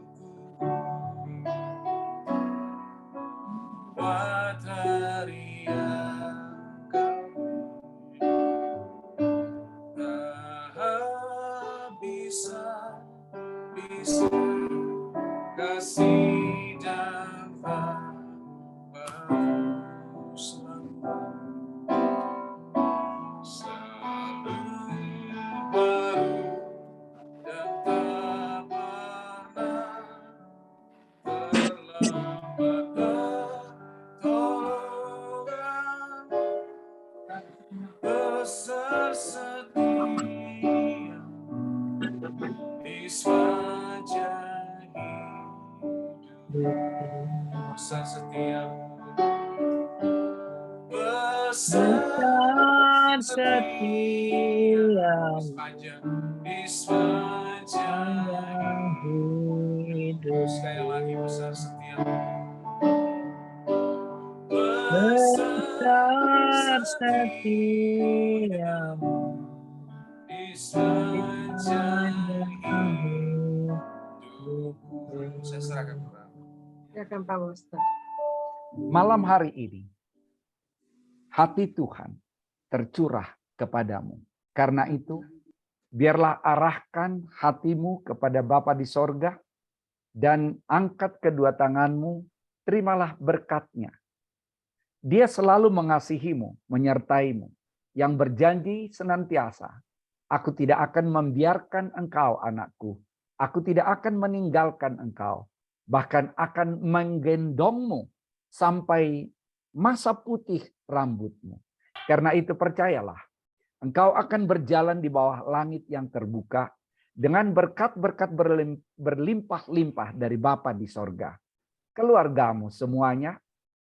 Speaker 10: buat hari yang tak bisa kasih dan baru selalu baru dan tak pernah terlambat pertolongan besar setia di besar setiamu,
Speaker 9: Besar setiamu
Speaker 10: sepanjang di sepanjang
Speaker 9: hidup.
Speaker 10: sekali lagi besar setiamu,
Speaker 9: Besar setiamu
Speaker 10: di
Speaker 9: di
Speaker 10: sepanjang
Speaker 9: sepanjang
Speaker 10: hidupku. Saya serahkan Tuhan.
Speaker 2: Silakan Pak Boston.
Speaker 3: Malam hari ini, hati Tuhan tercurah kepadamu. Karena itu, biarlah arahkan hatimu kepada Bapa di sorga, dan angkat kedua tanganmu, terimalah berkat-Nya. Dia selalu mengasihimu, menyertaimu, yang berjanji senantiasa, aku tidak akan membiarkan engkau, anakku. Aku tidak akan meninggalkan engkau, bahkan akan menggendongmu sampai masa putih rambutmu. Karena itu percayalah, engkau akan berjalan di bawah langit yang terbuka dengan berkat-berkat berlimpah-limpah dari Bapa di sorga. Keluargamu semuanya,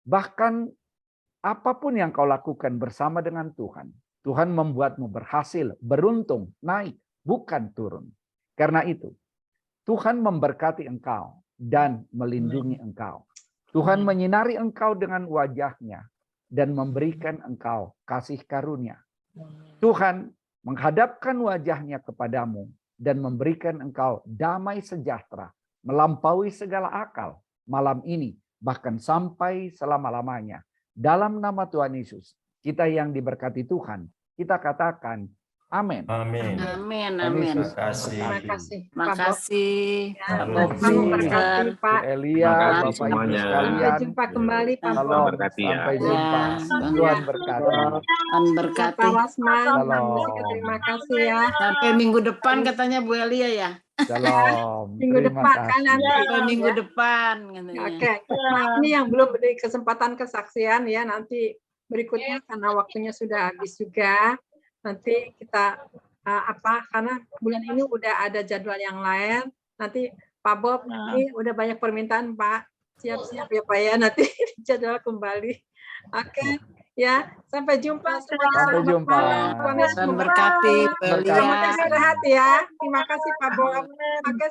Speaker 3: bahkan apapun yang kau lakukan bersama dengan Tuhan, Tuhan membuatmu berhasil, beruntung, naik, bukan turun. Karena itu, Tuhan memberkati engkau dan melindungi engkau. Tuhan menyinari engkau dengan wajah-Nya dan memberikan engkau kasih karunia. Tuhan menghadapkan wajah-Nya kepadamu dan memberikan engkau damai sejahtera, melampaui segala akal malam ini, bahkan sampai selama-lamanya. Dalam nama Tuhan Yesus, kita yang diberkati Tuhan, kita katakan amin.
Speaker 6: Amin.
Speaker 8: Amin,
Speaker 3: Tuhan
Speaker 8: amin.
Speaker 3: Yesus
Speaker 6: Terima kasih.
Speaker 2: Terima kasih. Pak Bob.
Speaker 8: Makasih.
Speaker 2: Ya,
Speaker 6: Shalom.
Speaker 2: Tuhan memberkati
Speaker 3: Bu
Speaker 2: Pak.
Speaker 3: Elia,
Speaker 1: Terima kasih
Speaker 3: Bapak Ibu
Speaker 1: semuanya.
Speaker 2: Sampai
Speaker 3: sekalian.
Speaker 2: jumpa kembali Pak Bob.
Speaker 3: Shalom,
Speaker 1: Berkati ya.
Speaker 3: sampai
Speaker 8: Ya,
Speaker 3: jumpa.
Speaker 8: Tuhan
Speaker 3: Tuhan berkati.
Speaker 8: Tuhan berkati.
Speaker 2: Pak Wasman, Pak
Speaker 3: Shalom.
Speaker 2: Rizky, terima kasih ya.
Speaker 8: Sampai minggu depan katanya Bu Elia ya.
Speaker 3: Shalom.
Speaker 2: Minggu
Speaker 3: Terima
Speaker 2: depan kan
Speaker 3: kasih.
Speaker 2: nanti.
Speaker 8: Sampai minggu depan katanya.
Speaker 2: Oke, nah ini yang belum beri kesempatan kesaksian ya, nanti berikutnya karena waktunya sudah habis juga. Nanti kita karena bulan ini udah ada jadwal yang lain. Nanti Pak Bob ini udah banyak permintaan Pak. Siap-siap ya Pak ya, nanti jadwal kembali. Oke, ya sampai jumpa semuanya.
Speaker 3: Sampai
Speaker 2: Selamat
Speaker 3: jumpa.
Speaker 2: malam. Tuhan Yesus
Speaker 8: Tuhan
Speaker 2: memberkati.
Speaker 8: berkati Bu Elia.
Speaker 2: Selamat istirahat ya. Terima kasih Pak Bob. Oke.